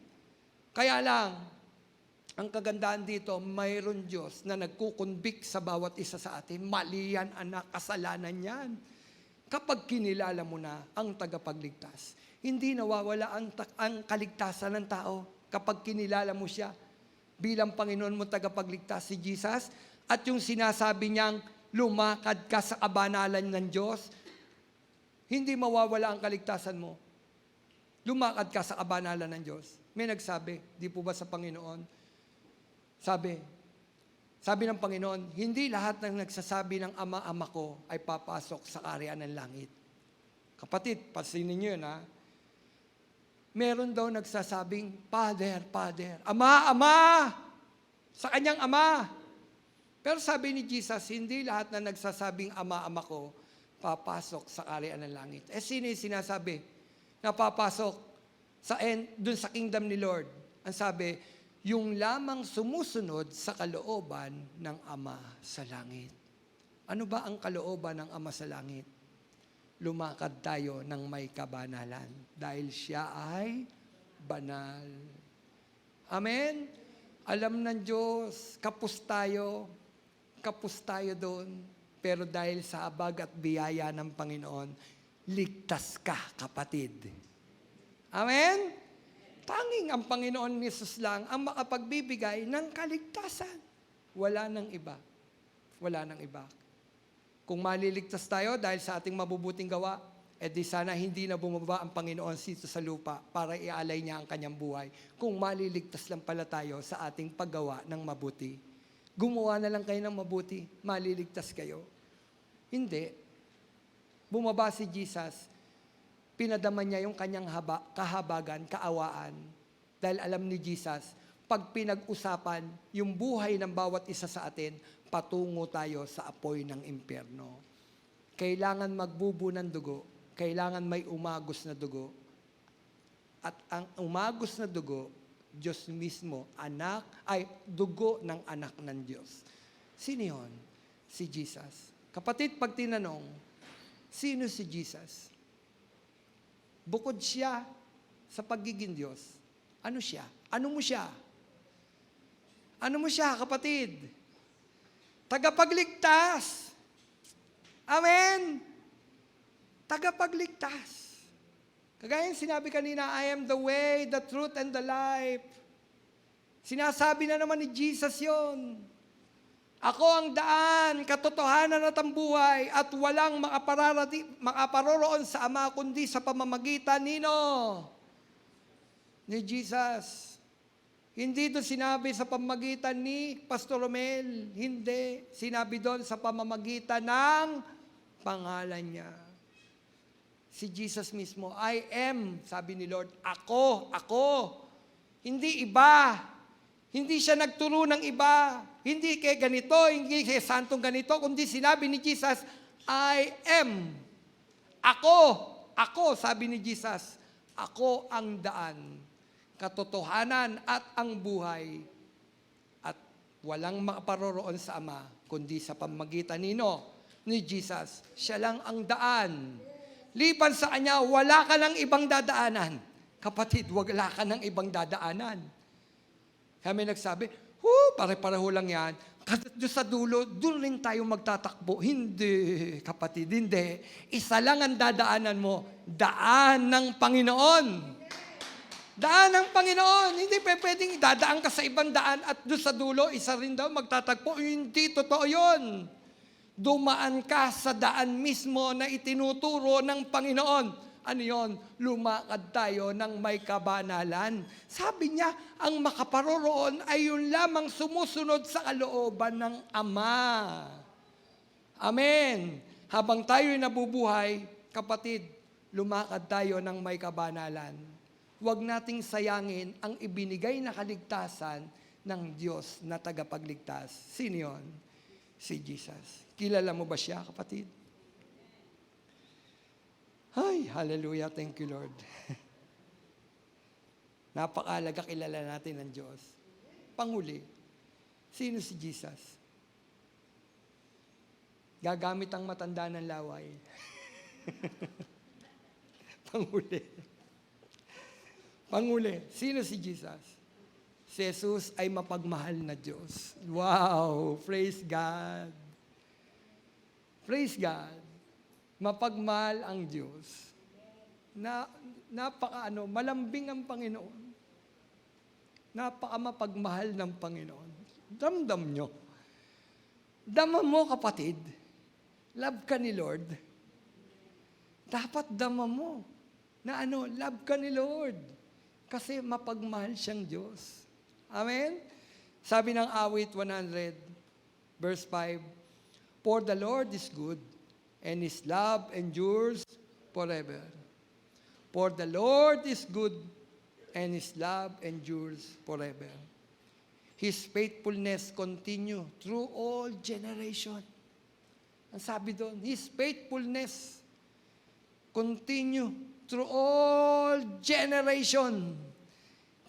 Kaya lang, ang kagandahan dito, mayroon Diyos na nagkukonvict sa bawat isa sa atin. Mali yan, anak, kasalanan yan. Kapag kinilala mo na ang tagapagligtas, hindi nawawala ang kaligtasan ng tao. Kapag kinilala mo siya bilang Panginoon mo tagapagligtas, si Jesus, at yung sinasabi niyang lumakad ka sa kabanalan ng Diyos, hindi mawawala ang kaligtasan mo. Lumakad ka sa kabanalan ng Diyos. May nagsabi, di po ba sa Panginoon? Sabi ng Panginoon, hindi lahat ng nagsasabi ng ama ko ay papasok sa kaharian ng langit. Kapatid, pasinin niyo yun, ha? Meron daw nagsasabing, Father, Ama, sa kanyang Ama. Pero sabi ni Jesus, hindi lahat na nagsasabing Ama ko, papasok sa kaharian ng langit. Sino yung sinasabi na papasok dun sa kingdom ni Lord? Ang sabi, yung lamang sumusunod sa kalooban ng Ama sa langit. Ano ba ang kalooban ng Ama sa langit? Lumakad tayo ng may kabanalan dahil siya ay banal. Amen? Alam ng Diyos, kapos tayo doon. Pero dahil sa abag at biyaya ng Panginoon, ligtas ka, kapatid. Amen? Tanging ang Panginoon Jesus lang ang makapagbibigay ng kaligtasan. Wala nang iba. Wala nang iba. Kung maliligtas tayo dahil sa ating mabubuting gawa, di sana hindi na bumaba ang Panginoon dito sa lupa para ialay niya ang kanyang buhay. Kung maliligtas lang pala tayo sa ating paggawa ng mabuti. Gumawa na lang kayo ng mabuti, maliligtas kayo. Hindi. Bumaba si Jesus, pinadaman niya yung kanyang kahabagan, kaawaan. Dahil alam ni Jesus, pag pinag-usapan yung buhay ng bawat isa sa atin, patungo tayo sa apoy ng impyerno. Kailangan magbubo ng dugo, kailangan may umagos na dugo. At ang umagos na dugo, Diyos mismo, dugo ng anak ng Diyos. Sino yun? Si Jesus. Kapatid, pag tinanong, sino si Jesus? Bukod siya sa pagiging Diyos, ano siya? Ano mo siya? Ano mo siya, kapatid? Tagapagligtas. Amen? Tagapagligtas. Kagaya yung sinabi kanina, I am the way, the truth, and the life. Sinasabi na naman ni Jesus yon. Ako ang daan, katotohanan at ang buhay, at walang makaparoroon sa Ama kundi sa pamamagitan ni Jesus. Hindi doon sinabi sa pamamagitan ni Pastor Romel. Hindi. Sinabi doon sa pamamagitan ng pangalan niya. Si Jesus mismo, I am, sabi ni Lord, ako. Hindi iba. Hindi siya nagturo ng iba. Hindi kay ganito, hindi kay santong ganito, kundi sinabi ni Jesus, I am. Ako, sabi ni Jesus, ako ang daan, katotohanan at ang buhay. At walang makaparoroon sa Ama, kundi sa pamamagitan ni Jesus. Siya lang ang daan. Lipan sa Kanya, wala ka ng ibang dadaanan. Kapatid, wala ka ng ibang dadaanan. Kami nagsabi, pare-pareho lang yan. Doon sa dulo, doon rin tayo magtatakbo. Hindi, kapatid, hindi. Isa lang ang dadaanan mo, daan ng Panginoon. Daan ng Panginoon. Hindi pwedeng dadaan ka sa ibang daan at doon sa dulo, isa rin daw magtatakbo. Hindi, totoo yun. Dumaan ka sa daan mismo na itinuturo ng Panginoon. Ano yon? Lumakad tayo ng may kabanalan. Sabi niya, ang makaparoroon ay yung lamang sumusunod sa kalooban ng Ama. Amen. Habang tayo'y nabubuhay, kapatid, lumakad tayo ng may kabanalan. Huwag nating sayangin ang ibinigay na kaligtasan ng Diyos na tagapagligtas. Sino yun? Si Jesus. Kilala mo ba siya, kapatid? Ay, hallelujah, thank you, Lord. Napakalaga kilala natin ng Diyos. Panghuli, sino si Jesus? Gagamit ang matanda ng laway. Panghuli. Panghuli. Sino si Jesus? Si Jesus ay mapagmahal na Diyos. Wow! Praise God! Praise God! Mapagmahal ang Diyos. Malambing ang Panginoon. Mapagmahal ng Panginoon. Damdam nyo. Damam mo, kapatid. Love ka ni Lord. Dapat damam mo na love ka ni Lord. Kasi mapagmahal siyang Diyos. Amen? Sabi ng awit 100, verse 5, For the Lord is good, and His love endures forever. For the Lord is good, and His love endures forever. His faithfulness continue through all generation. Ang sabi doon, His faithfulness continue through all generation.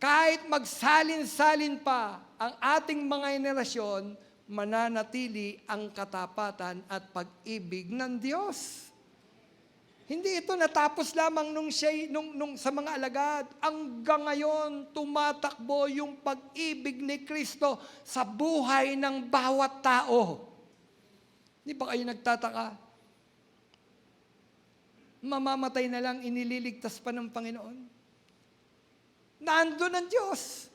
Kahit magsalin-salin pa ang ating mga henerasyon, mananatili ang katapatan at pag-ibig ng Diyos. Hindi ito natapos lamang nung sa mga alagad. Hanggang ngayon, tumatakbo yung pag-ibig ni Kristo sa buhay ng bawat tao. Di ba kayo nagtataka? Mamamatay na lang, inililigtas pa ng Panginoon. Nandun ang Diyos.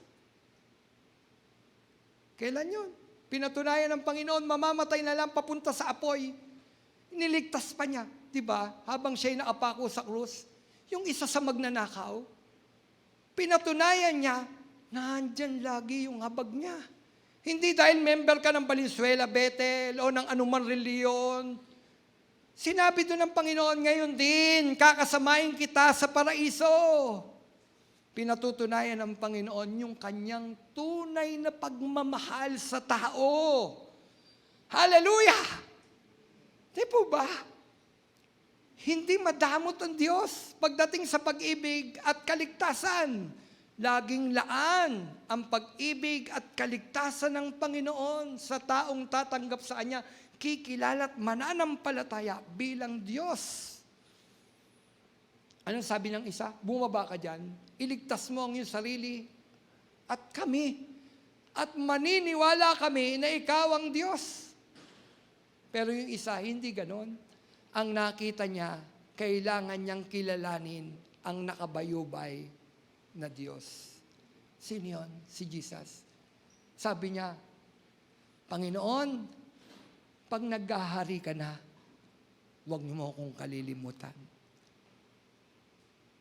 Kailan yun? Pinatunayan ng Panginoon, mamamatay na lang papunta sa apoy. Iniligtas pa niya. Diba? Habang siya'y nakapako sa krus, yung isa sa magnanakaw, pinatunayan niya, nandyan lagi yung habag niya. Hindi dahil member ka ng Valenzuela, Bethel, o ng anuman reliyon. Sinabi doon ng Panginoon, ngayon din, kakasamahin kita sa paraiso. Pinatutunayan ng Panginoon yung kanyang tunay na pagmamahal sa tao. Hallelujah! Di po ba? Hindi madamot ang Diyos pagdating sa pag-ibig at kaligtasan. Laging laan ang pag-ibig at kaligtasan ng Panginoon sa taong tatanggap sa Kanya, kikilala at mananampalataya bilang Diyos. Anong sabi ng isa? Bumaba ka dyan, iligtas mo ang iyong sarili at kami, at maniniwala kami na ikaw ang Diyos. Pero yung isa, hindi ganon. Ang nakita niya, kailangan niyang kilalanin ang nakabayubay na Diyos. Sino yun? Si Jesus. Sabi niya, Panginoon, pag naghahari ka na, huwag niyo mo akong kalilimutan.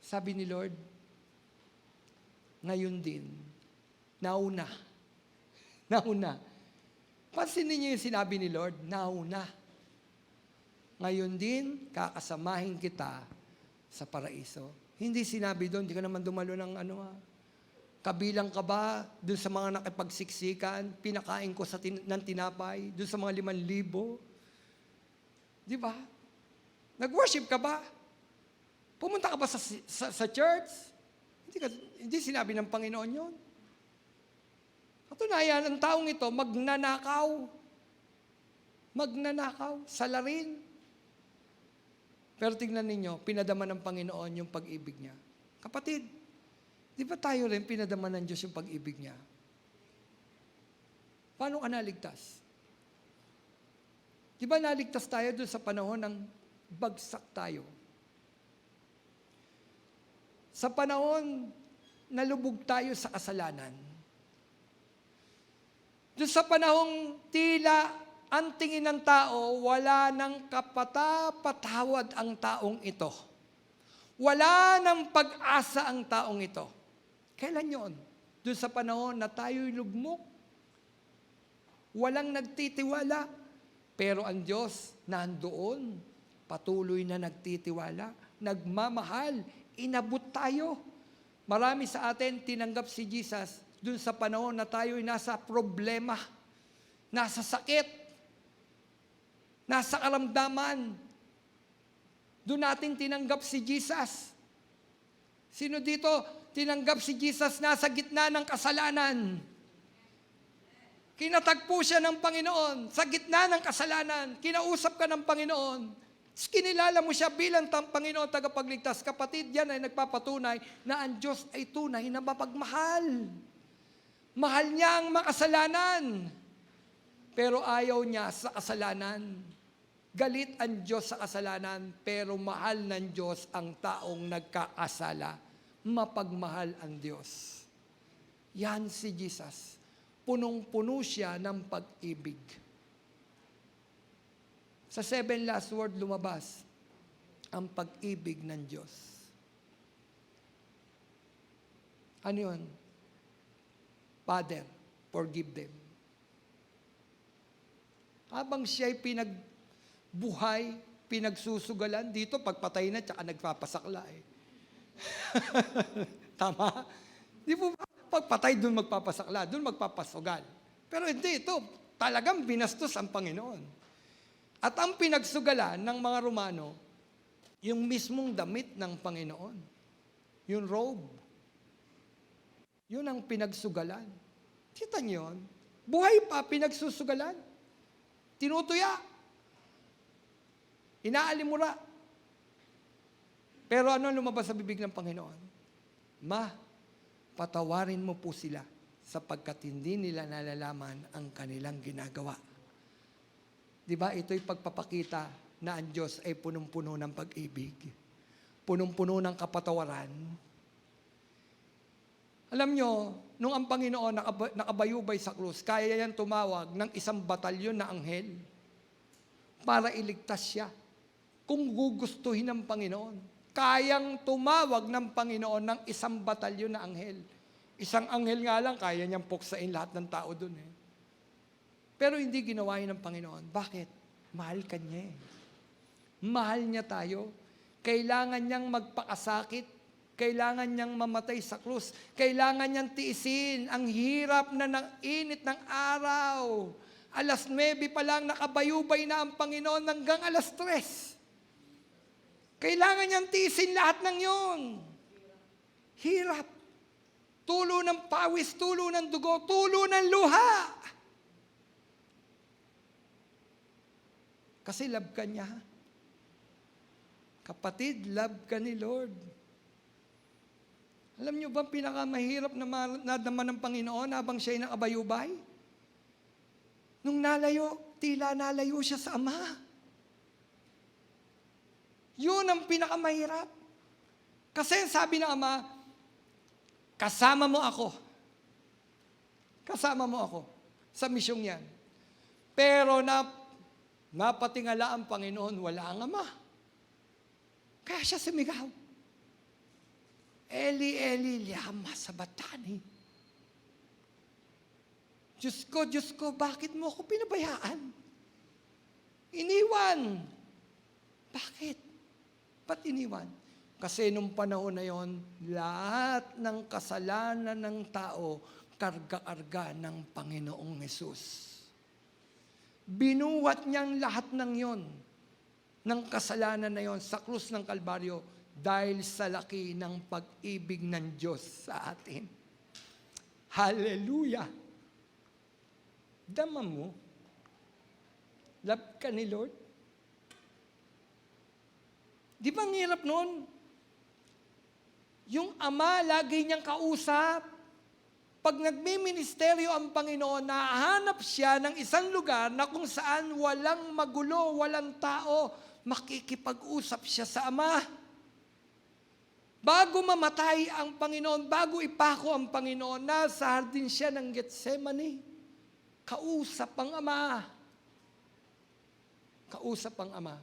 Sabi ni Lord, ngayon din, nauna. Pansinin niyo yung sinabi ni Lord, nauna. Ngayon din, kakasamahin kita sa paraiso. Hindi sinabi doon, hindi ka naman dumalo ng kabilang ka ba doon sa mga nakipagsiksikan, pinakain ko ng tinapay, doon sa mga 5,000? Di ba? Nag-worship ka ba? Pumunta ka ba sa church? Hindi sinabi ng Panginoon yun. Katunayan, ang taong ito, magnanakaw, salarin. Pero tingnan ninyo, pinadama ng Panginoon yung pag-ibig niya. Kapatid, di ba tayo rin pinadama ng Diyos yung pag-ibig niya? Paano ka naligtas? Di ba naligtas tayo doon sa panahon ng bagsak tayo? Sa panahon nalubog tayo sa kasalanan. Doon sa panahong tila ang tingin ng tao, wala nang kapatapatawad ang taong ito. Wala nang pag-asa ang taong ito. Kailan yun? Doon sa panahon na tayo'y lugmok. Walang nagtitiwala. Pero ang Diyos nandoon. Patuloy na nagtitiwala. Nagmamahal. Inabot tayo. Marami sa atin tinanggap si Jesus doon sa panahon na tayo'y nasa problema, nasa sakit, nasa karamdaman. Doon natin tinanggap si Jesus. Sino dito tinanggap si Jesus nasa gitna ng kasalanan? Kinatagpo siya ng Panginoon sa gitna ng kasalanan. Kinausap ka ng Panginoon. Kinilala mo siya bilang Panginoon tagapagligtas. Kapatid, yan ay nagpapatunay na ang Diyos ay tunay na mapagmahal. Mahal niya ang makasalanan. Pero ayaw niya sa kasalanan. Galit ang Diyos sa kasalanan, pero mahal ng Diyos ang taong nagkakasala. Mapagmahal ang Diyos. Yan si Jesus. Punong-puno siya ng pag-ibig. Sa 7 last word lumabas, ang pag-ibig ng Diyos. Ano yun? Father, forgive them. Habang siya'y pinagbuhay, pinagsusugalan, dito pagpatay na, tsaka nagpapasakla eh. Tama? Di po ba? Pagpatay, doon magpapasakla, doon magpapasugal. Pero hindi, ito, talagang binastos ang Panginoon. At ang pinagsugalan ng mga Romano, yung mismong damit ng Panginoon. Yung robe. Yun ang pinagsugalan. Kita niyo yun? Buhay pa, pinagsusugalan. Tinutuya. Inaalimura. Pero ano lumabas sa bibig ng Panginoon? Patawarin mo po sila sapagkat hindi nila nalalaman ang kanilang ginagawa. Di ba? Ito'y pagpapakita na ang Diyos ay punong-puno ng pag-ibig. Punong-puno ng kapatawaran. Alam nyo, nung ang Panginoon nakabayubay sa krus, kaya yan tumawag ng isang batalyon na anghel para iligtas siya. Kung gugustuhin ng Panginoon, kayang tumawag ng Panginoon ng isang batalyon na anghel. Isang anghel nga lang, kaya niyang puksain lahat ng tao dun eh. Pero hindi ginawa yun ng Panginoon. Bakit? Mahal ka niya eh. Mahal niya tayo. Kailangan niyang magpakasakit. Kailangan niyang mamatay sa krus. Kailangan niyang tiisin ang hirap na ng init ng araw. 9:00 pa lang nakabayubay na ang Panginoon hanggang 3:00. Kailangan niyang tiisin lahat ng yun. Hirap. Tulo ng pawis, tulo ng dugo, tulo ng luha. Kasi love ka niya. Kapatid, love ka ni Lord. Alam niyo ba pinakamahirap na nadama ng Panginoon habang siya'y nakabayubay? Nung nalayo, tila nalayo siya sa Ama. Yun ang pinakamahirap. Kasi sabi ng Ama, kasama mo ako. Kasama mo ako sa misyong yan. Pero napatingala ang Panginoon, wala ang Ama. Kaya siya sumigaw. Eli, Eli, lama sabatani. Diyos ko, bakit mo ako pinabayaan? Iniwan. Bakit? Ba't iniwan? Kasi nung panahon na yon, lahat ng kasalanan ng tao, karga-karga ng Panginoong Hesus. Binuwat niyang lahat ng yon, ng kasalanan na yon, sa krus ng Kalbaryo, dahil sa laki ng pag-ibig ng Diyos sa atin. Hallelujah! Dama mo, love ka ni Lord? Di ba ang hirap nun? Yung Ama, lagi niyang kausap. Pag nagmi-ministeryo ang Panginoon, nahanap siya ng isang lugar na kung saan walang magulo, walang tao, makikipag-usap siya sa Ama. Bago mamatay ang Panginoon, bago ipako ang Panginoon, nasa hardin siya ng Getsemani. Kausap ang Ama. Kausap ang Ama.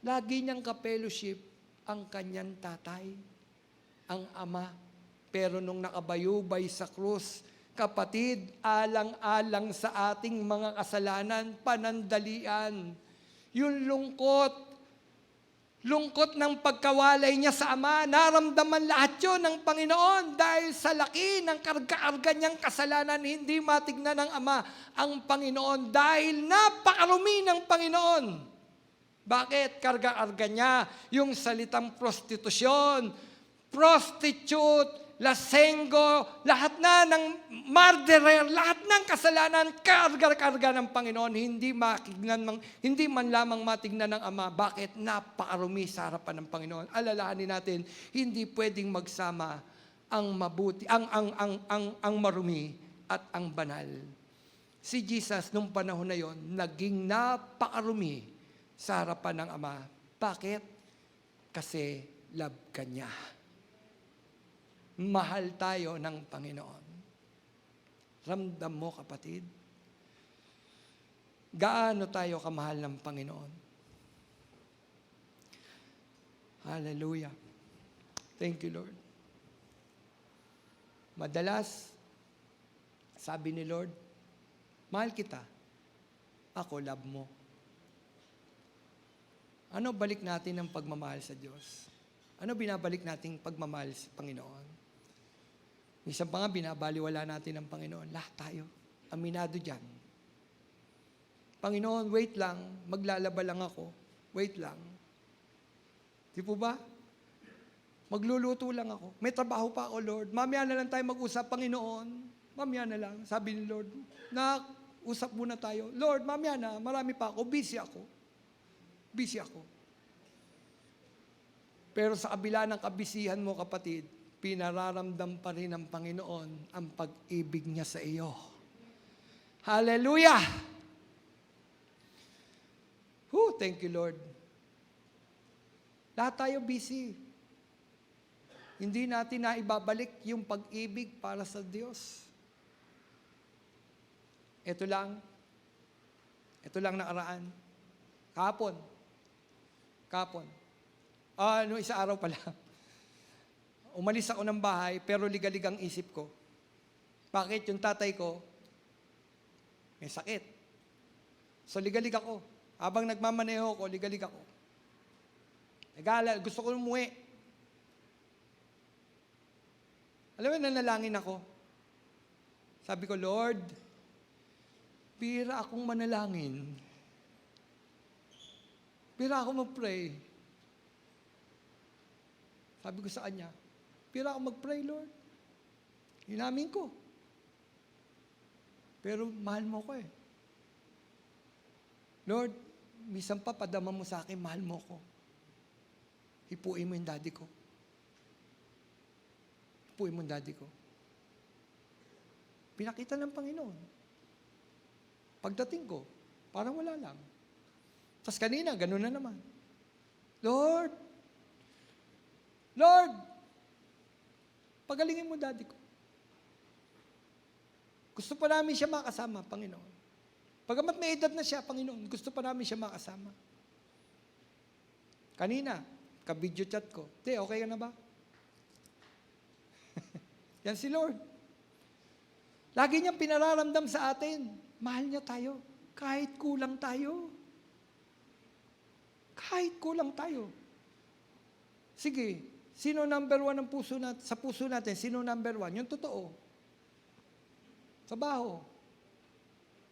Lagi niyang ka-fellowship ang kanyang tatay, ang Ama. Pero nung nakabayubay sa krus, kapatid, alang-alang sa ating mga kasalanan, panandalian. Yung lungkot ng pagkawalay niya sa Ama, naramdaman lahat yun ng Panginoon dahil sa laki ng karga-karga niyang kasalanan, hindi matignan ng Ama ang Panginoon dahil napakarumi ng Panginoon. Bakit? Karga-karga niya yung salitang prostitusyon, prostitute, lasenggo, lahat na ng murderer, lahat ng kasalanan, karga-karga ng Panginoon, hindi man lamang matignan ng Ama. Bakit? Napakarumi sa harapan ng Panginoon. Alalahanin natin, hindi pwedeng magsama ang mabuti, ang marumi at ang banal. Si Jesus, nung panahon na yon, naging napakarumi sa harapan ng Ama. Bakit? Kasi love ka niya. Mahal tayo ng Panginoon. Ramdam mo, kapatid? Gaano tayo kamahal ng Panginoon? Hallelujah. Thank you, Lord. Madalas, sabi ni Lord, mahal kita. Ako, love mo. Ano balik natin ng pagmamahal sa Diyos? Ano binabalik nating pagmamahal sa Panginoon? Minsan pa nga, binabaliwala natin ang Panginoon. Lahat tayo. Aminado dyan. Panginoon, wait lang. Maglalaba lang ako. Wait lang. Di po ba? Magluluto lang ako. May trabaho pa ako, Lord. Mamaya na lang tayo mag-usap, Panginoon. Mamaya na lang. Sabi ni Lord, usap muna tayo. Lord, mamaya na. Marami pa ako. Busy ako. Busy ako. Pero sa kabila ng kabisihan mo, kapatid, pinararamdam pa rin ng Panginoon ang pag-ibig niya sa iyo. Hallelujah! Thank you, Lord. Lahat tayo busy. Hindi natin na ibabalik yung pag-ibig para sa Diyos. Ito lang nakaraan. Kahapon. Isang araw pala. Umalis ako ng bahay, pero ligalig ang isip ko. Bakit? Yung tatay ko, may sakit. So, ligalig ako. Habang nagmamaneho ko, ligalig ako. Gusto ko umuwi. Alam mo, nanalangin ako. Sabi ko, Lord, bira akong manalangin. Bira ako mag-pray. Sabi ko sa kanya, bira ako mag-pray, Lord. Inamin ko. Pero mahal mo ko eh. Lord, minsan pa padama mo sa akin, mahal mo ko. Hipuin mo yung daddy ko. Hipuin mo yung daddy ko. Pinakita ng Panginoon. Pagdating ko, parang wala lang. Tapos kanina, ganun na naman. Lord, pagalingin mo daddy ko. Gusto pa namin siya makasama, Panginoon. Pagamat may edad na siya, Panginoon, gusto pa namin siya makasama. Kanina, ka-video chat ko, okay ka na ba? Yan si Lord. Lagi niyang pinararamdam sa atin, mahal niya tayo, kahit kulang tayo. Kahit kulang tayo. Sige, sino number 1 ng puso natin, sa puso natin? Sino number 1? Yung totoo. Trabaho.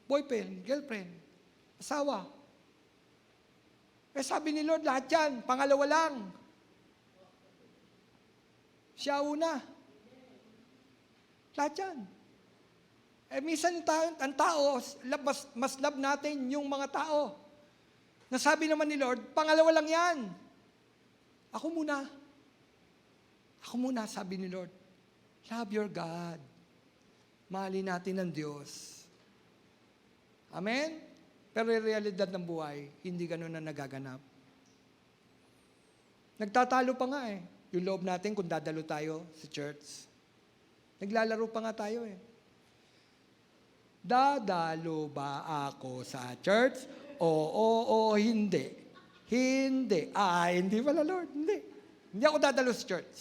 Boyfriend, girlfriend, asawa. Sabi ni Lord, lahat yan, pangalawa lang. Siya una. Lahat yan. Minsan ang tao, mas love natin yung mga tao. Nasabi naman ni Lord, pangalawa lang yan. Ako muna, sabi ni Lord. Love your God. Mahalin natin ang Diyos. Amen? Pero yung realidad ng buhay, hindi ganun na nagaganap. Nagtatalo pa nga yung loob natin kung dadalo tayo sa church. Naglalaro pa nga tayo Dadalo ba ako sa church? Oo, hindi. Hindi. Hindi pala, Lord. Hindi. Hindi ako dadalo sa church.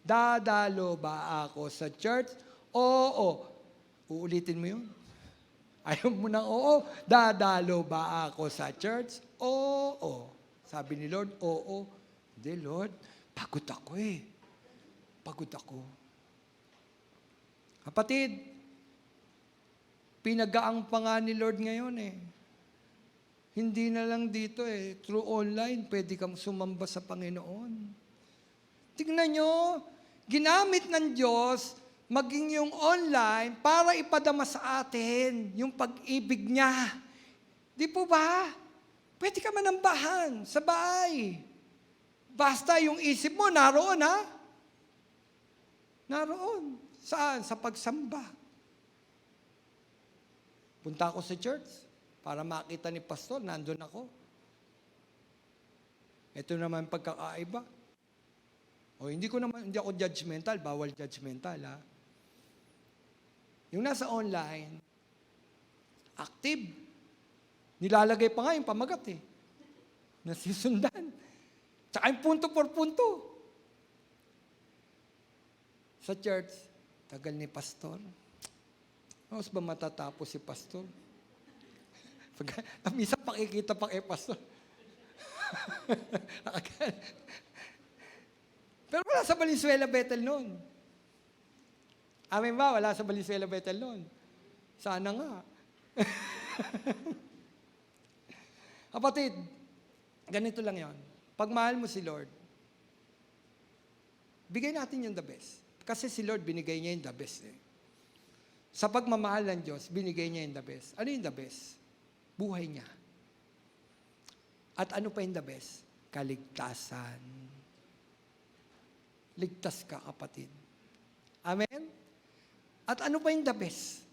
Dadalo ba ako sa church? Oo. Uulitin mo yun. Ayaw mo ng oo. Dadalo ba ako sa church? Oo. Sabi ni Lord, oo. Hindi, Lord. Pagod ako Pagod ako. Kapatid, pinagaang pa nga ni Lord ngayon Hindi na lang dito through online, pwede kang sumamba sa Panginoon. Tingnan nyo, ginamit ng Diyos maging yung online para ipadama sa atin yung pag-ibig niya. Di po ba? Pwede ka manambahan sa bahay. Basta yung isip mo, naroon ha? Naroon. Saan? Sa pagsamba. Punta ako sa church para makita ni pastor, nandun ako. Ito naman pagkakaiba. Hindi ako judgmental, bawal judgmental ha. Yung nasa online, active. Nilalagay pa nga yung pamagat eh. Nasisundan. Tsaka yung punto por punto. Sa church, tagal ni pastor. Mas ba matatapos si pastor? Minsan pakikita pa kay pastor. Pero wala sa Valenzuela Bethel noon. Amin ba? Wala sa Valenzuela Bethel noon. Sana nga. Kapatid, ganito lang yon. Pag mahal mo si Lord, bigay natin yung the best. Kasi si Lord, binigay niya yung the best eh. Sa pagmamahal ng Diyos, binigay niya yung the best. Ano yung the best? Buhay niya. At ano pa yung the best? Kaligtasan. Ligtas ka, kapatid. Amen? At ano pa yung the best?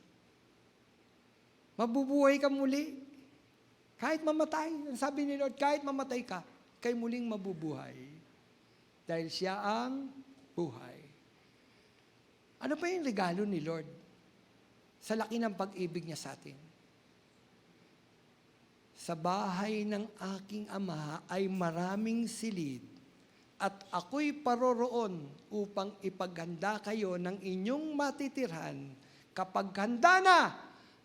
Mabubuhay ka muli. Kahit mamatay. Ang sabi ni Lord, kahit mamatay ka, kay muling mabubuhay. Dahil siya ang buhay. Ano pa yung regalo ni Lord? Sa laki ng pag-ibig niya sa atin. Sa bahay ng aking ama ay maraming silid at ako'y paroroon upang ipaghanda kayo ng inyong matitirhan. Kapag handa na,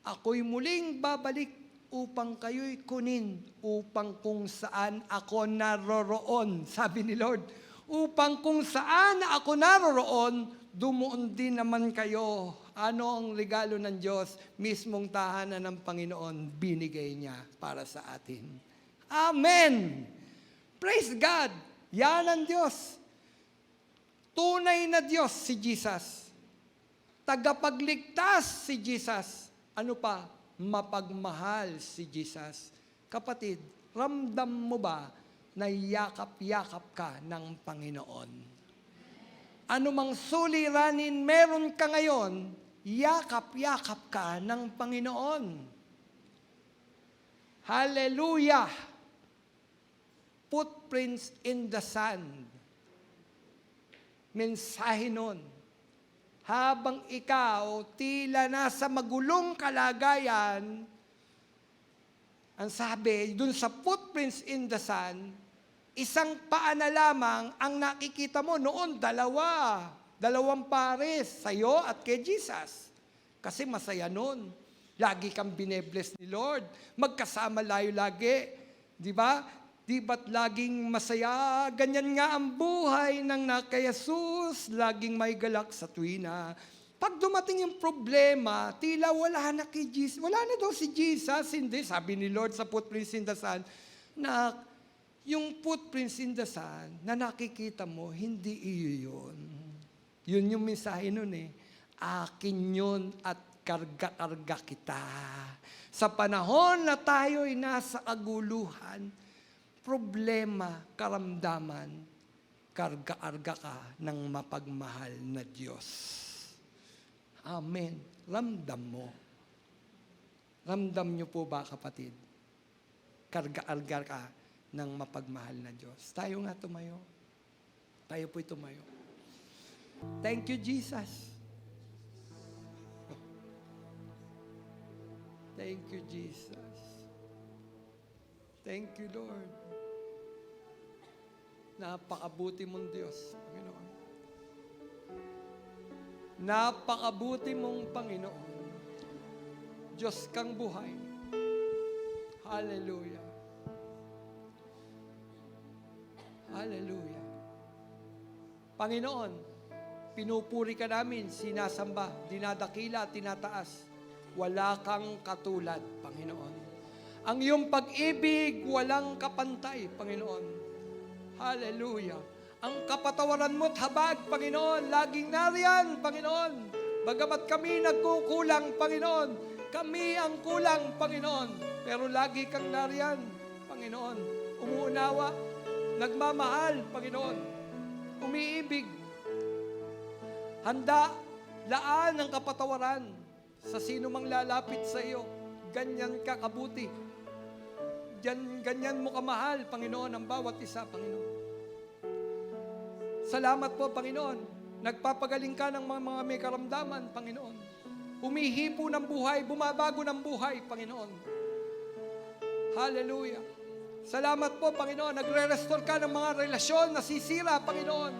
ako'y muling babalik upang kayo'y kunin upang kung saan ako naroroon. Sabi ni Lord, upang kung saan ako naroroon, dumuon din naman kayo. Ano ang regalo ng Diyos? Mismong tahanan ng Panginoon, binigay niya para sa atin. Amen! Praise God! Yan ang Diyos. Tunay na Diyos si Jesus. Tagapagligtas si Jesus. Ano pa? Mapagmahal si Jesus. Kapatid, ramdam mo ba na yakap-yakap ka ng Panginoon? Ano mang suliranin meron ka ngayon, yakap-yakap ka ng Panginoon. Hallelujah! Footprints in the sand. Mensahe nun. Habang ikaw tila nasa magulong kalagayan, ang sabi, dun sa footprints in the sand, isang paa na lamang ang nakikita mo noon, dalawang pares, sa'yo at kay Jesus. Kasi masaya noon. Lagi kang binebless ni Lord. Magkasama layo lagi. Di ba? Di ba't laging masaya? Ganyan nga ang buhay ng nakayasus. Laging may galak sa tuwina. Pag dumating yung problema, tila wala na kay Jesus. Wala na daw si Jesus. Hindi, sabi ni Lord sa footprints in the sand, na yung footprints in the sand na nakikita mo, hindi iyo yun. Yun yung mensahe nun eh. Akin yun at karga-karga kita. Sa panahon na tayo'y nasa kaguluhan, problema, karamdaman, karga-karga ka ng mapagmahal na Diyos. Amen. Ramdam mo. Ramdam niyo po ba, kapatid? Karga-karga ka ng mapagmahal na Diyos. Tayo nga tumayo. Tayo po'y tumayo. Thank you, Jesus. Thank you, Jesus. Thank you, Lord. Napakabuti mong Diyos, Panginoon. Napakabuti mong Panginoon. Diyos kang buhay. Hallelujah. Hallelujah. Panginoon, pinupuri ka namin, sinasamba, dinadakila, tinataas. Wala kang katulad, Panginoon. Ang iyong pag-ibig, walang kapantay, Panginoon. Hallelujah. Ang kapatawaran mo't habag, Panginoon, laging nariyan, Panginoon. Bagamat kami nagkukulang, Panginoon, kami ang kulang, Panginoon. Pero lagi kang nariyan, Panginoon. Umuunawa, nagmamahal, Panginoon. Umiibig. Handa, laan ang kapatawaran sa sino mang lalapit sa iyo. Ganyan ka kabuti. Ganyan mo kamahal, Panginoon, ang bawat isa, Panginoon. Salamat po, Panginoon. Nagpapagaling ka ng mga may karamdaman, Panginoon. Humihipo ng buhay, bumabago ng buhay, Panginoon. Hallelujah. Salamat po, Panginoon. Nagre-restore ka ng mga relasyon na sisira, Panginoon.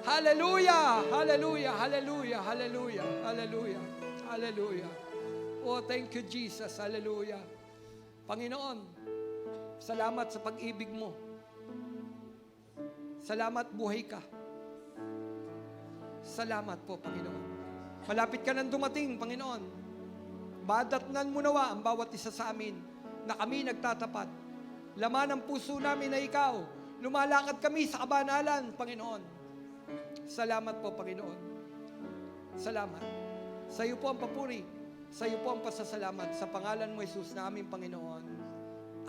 Hallelujah! Hallelujah! Hallelujah! Hallelujah! Hallelujah! Hallelujah! Oh, thank you, Jesus. Hallelujah. Panginoon, salamat sa pag-ibig mo. Salamat, buhay ka. Salamat po, Panginoon. Malapit ka nang dumating, Panginoon. Badatnan mo nawa ang bawat isa sa amin na kami nagtatapat. Laman ng puso namin na ikaw. Lumalakad kami sa kabanalan, Panginoon. Salamat po, Panginoon. Salamat. Sa iyo po ang papuri. Sa iyo po ang pasasalamat. Sa pangalan mo, Jesus, na aming Panginoon.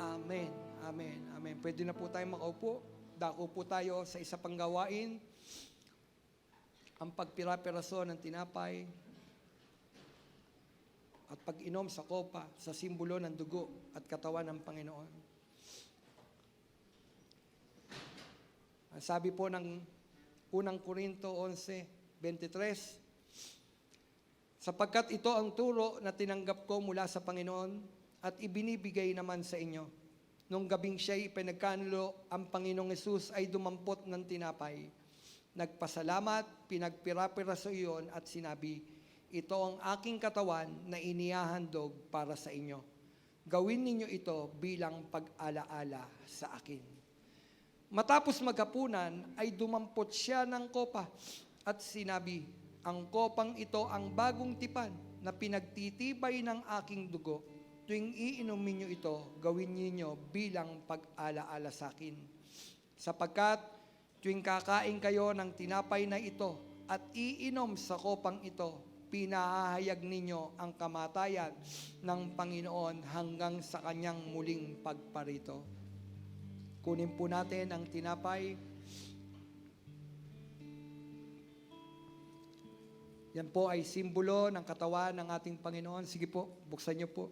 Amen. Amen. Amen. Pwede na po tayong makaupo. Dako po tayo sa isa pang gawain. Ang pagpira-piraso ng tinapay at pag-inom sa kopa sa simbolo ng dugo at katawan ng Panginoon. Ang sabi po ng unang Korinto 11:23, sapagkat ito ang turo na tinanggap ko mula sa Panginoon at ibinibigay naman sa inyo. Nung gabing siya'y pinagkanulo, ang Panginoong Hesus ay dumampot ng tinapay. Nagpasalamat, pinagpira-piraso iyon at sinabi, ito ang aking katawan na inihahandog para sa inyo. Gawin ninyo ito bilang pag-alaala sa akin. Matapos maghapunan ay dumampot siya ng kopa at sinabi, ang kopang ito ang bagong tipan na pinagtitibay ng aking dugo. Tuwing iinumin nyo ito, gawin ninyo bilang pag-alaala sa akin. Sapagkat tuwing kakain kayo ng tinapay na ito at iinom sa kopang ito, pinahahayag ninyo ang kamatayan ng Panginoon hanggang sa kanyang muling pagparito. Kunin po natin ang tinapay. Yan po ay simbolo ng katawan ng ating Panginoon. Sige po, buksan niyo po.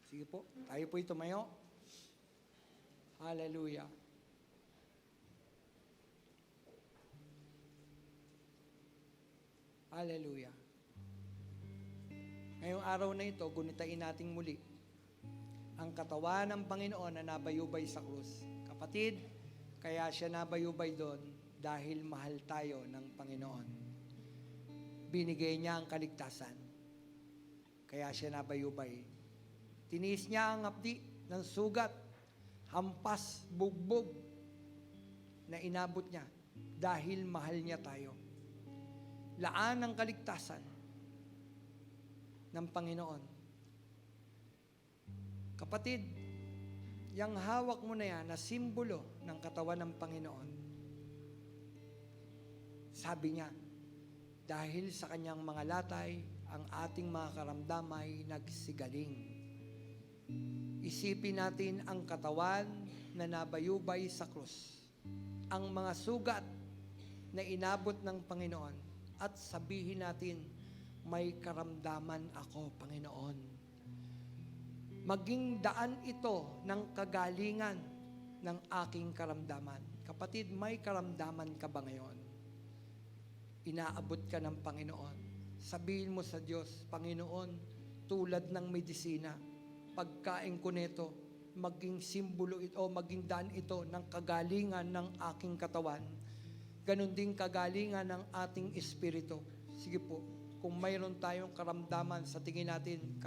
Sige po, tayo po'y tumayo. Hallelujah. Hallelujah. Ngayong araw na ito, gunitain nating muli ang katawan ng Panginoon na nabayubay sa krus. Kapatid, kaya siya nabayubay doon dahil mahal tayo ng Panginoon. Binigay niya ang kaligtasan. Kaya siya nabayubay. Tiniis niya ang hapdi ng sugat, hampas, bugbog na inabot niya dahil mahal niya tayo. Laan ang kaligtasan ng Panginoon. Kapatid, yung hawak mo na yan na simbolo ng katawan ng Panginoon, sabi niya, dahil sa kanyang mga latay, ang ating mga karamdamay nagsigaling. Isipin natin ang katawan na nabayubay sa krus, ang mga sugat na inabot ng Panginoon, at sabihin natin, may karamdaman ako, Panginoon. Maging daan ito ng kagalingan ng aking karamdaman. Kapatid, may karamdaman ka ba ngayon? Inaabot ka ng Panginoon. Sabihin mo sa Diyos, Panginoon, tulad ng medisina, pagkain ko nito, maging simbolo ito, maging daan ito ng kagalingan ng aking katawan. Ganon din kagalingan ng ating espiritu. Sige po, kung mayroon tayong karamdaman sa tingin natin,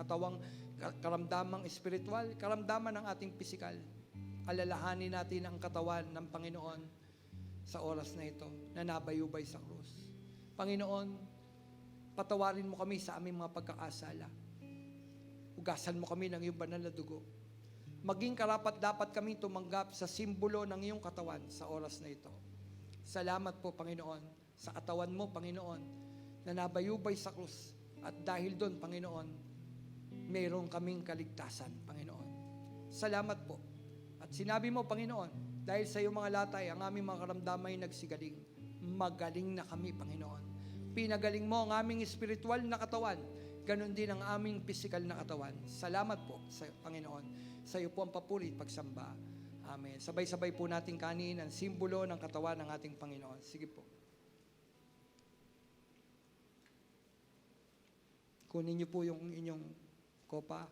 karamdamang espiritual, karamdaman ng ating pisikal, alalahanin natin ang katawan ng Panginoon. sa oras na ito na nabayubay sa krus. Panginoon, patawarin mo kami sa aming mga pagkakasala. Ugasan mo kami ng iyong banal na dugo. Maging karapat-dapat kami tumanggap sa simbolo ng iyong katawan sa oras na ito. Salamat po, Panginoon, sa katawan mo, Panginoon, na nabayubay sa krus. At dahil doon, Panginoon, mayroon kaming kaligtasan, Panginoon. Salamat po. At sinabi mo, Panginoon, dahil sa iyong mga latay, ang aming mga karamdamay nagsigaling. Magaling na kami, Panginoon. Pinagaling mo ang aming espiritual na katawan. Ganon din ang aming physical na katawan. Salamat po, sa Panginoon. Sa iyo po ang papuri at pagsamba. Amen. Sabay-sabay po natin kanin ang simbolo ng katawan ng ating Panginoon. Sige po. Kunin niyo po yung inyong kopa.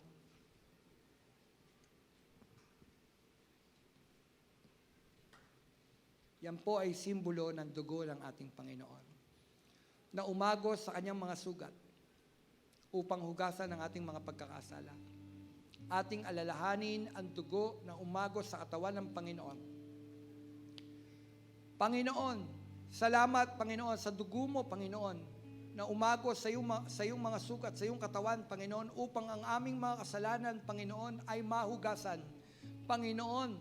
Yan po ay simbolo ng dugo ng ating Panginoon na umagos sa kanyang mga sugat upang hugasan ang ating mga pagkakasala. Ating alalahanin ang dugo na umagos sa katawan ng Panginoon. Panginoon, salamat, Panginoon, sa dugo mo, Panginoon, na umagos sa iyong mga sugat, sa iyong katawan, Panginoon, upang ang aming mga kasalanan, Panginoon, ay mahugasan. Panginoon,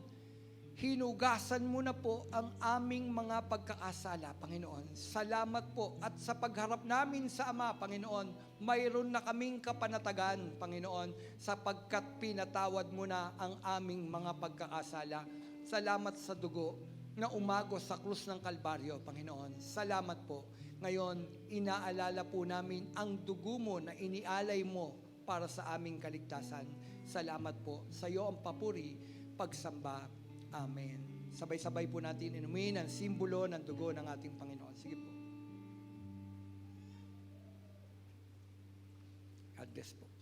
hinugasan mo na po ang aming mga pagkakasala, Panginoon. Salamat po. At sa pagharap namin sa Ama, Panginoon, mayroon na kaming kapanatagan, Panginoon, sapagkat pinatawad mo na ang aming mga pagkakasala. Salamat sa dugo na umagos sa krus ng Kalbaryo, Panginoon. Salamat po. Ngayon, inaalala po namin ang dugo mo na inialay mo para sa aming kaligtasan. Salamat po. Sa iyo ang papuri, pagsamba. Amen. Sabay-sabay po natin inumin ang simbolo ng dugo ng ating Panginoon. Sige po. God bless po.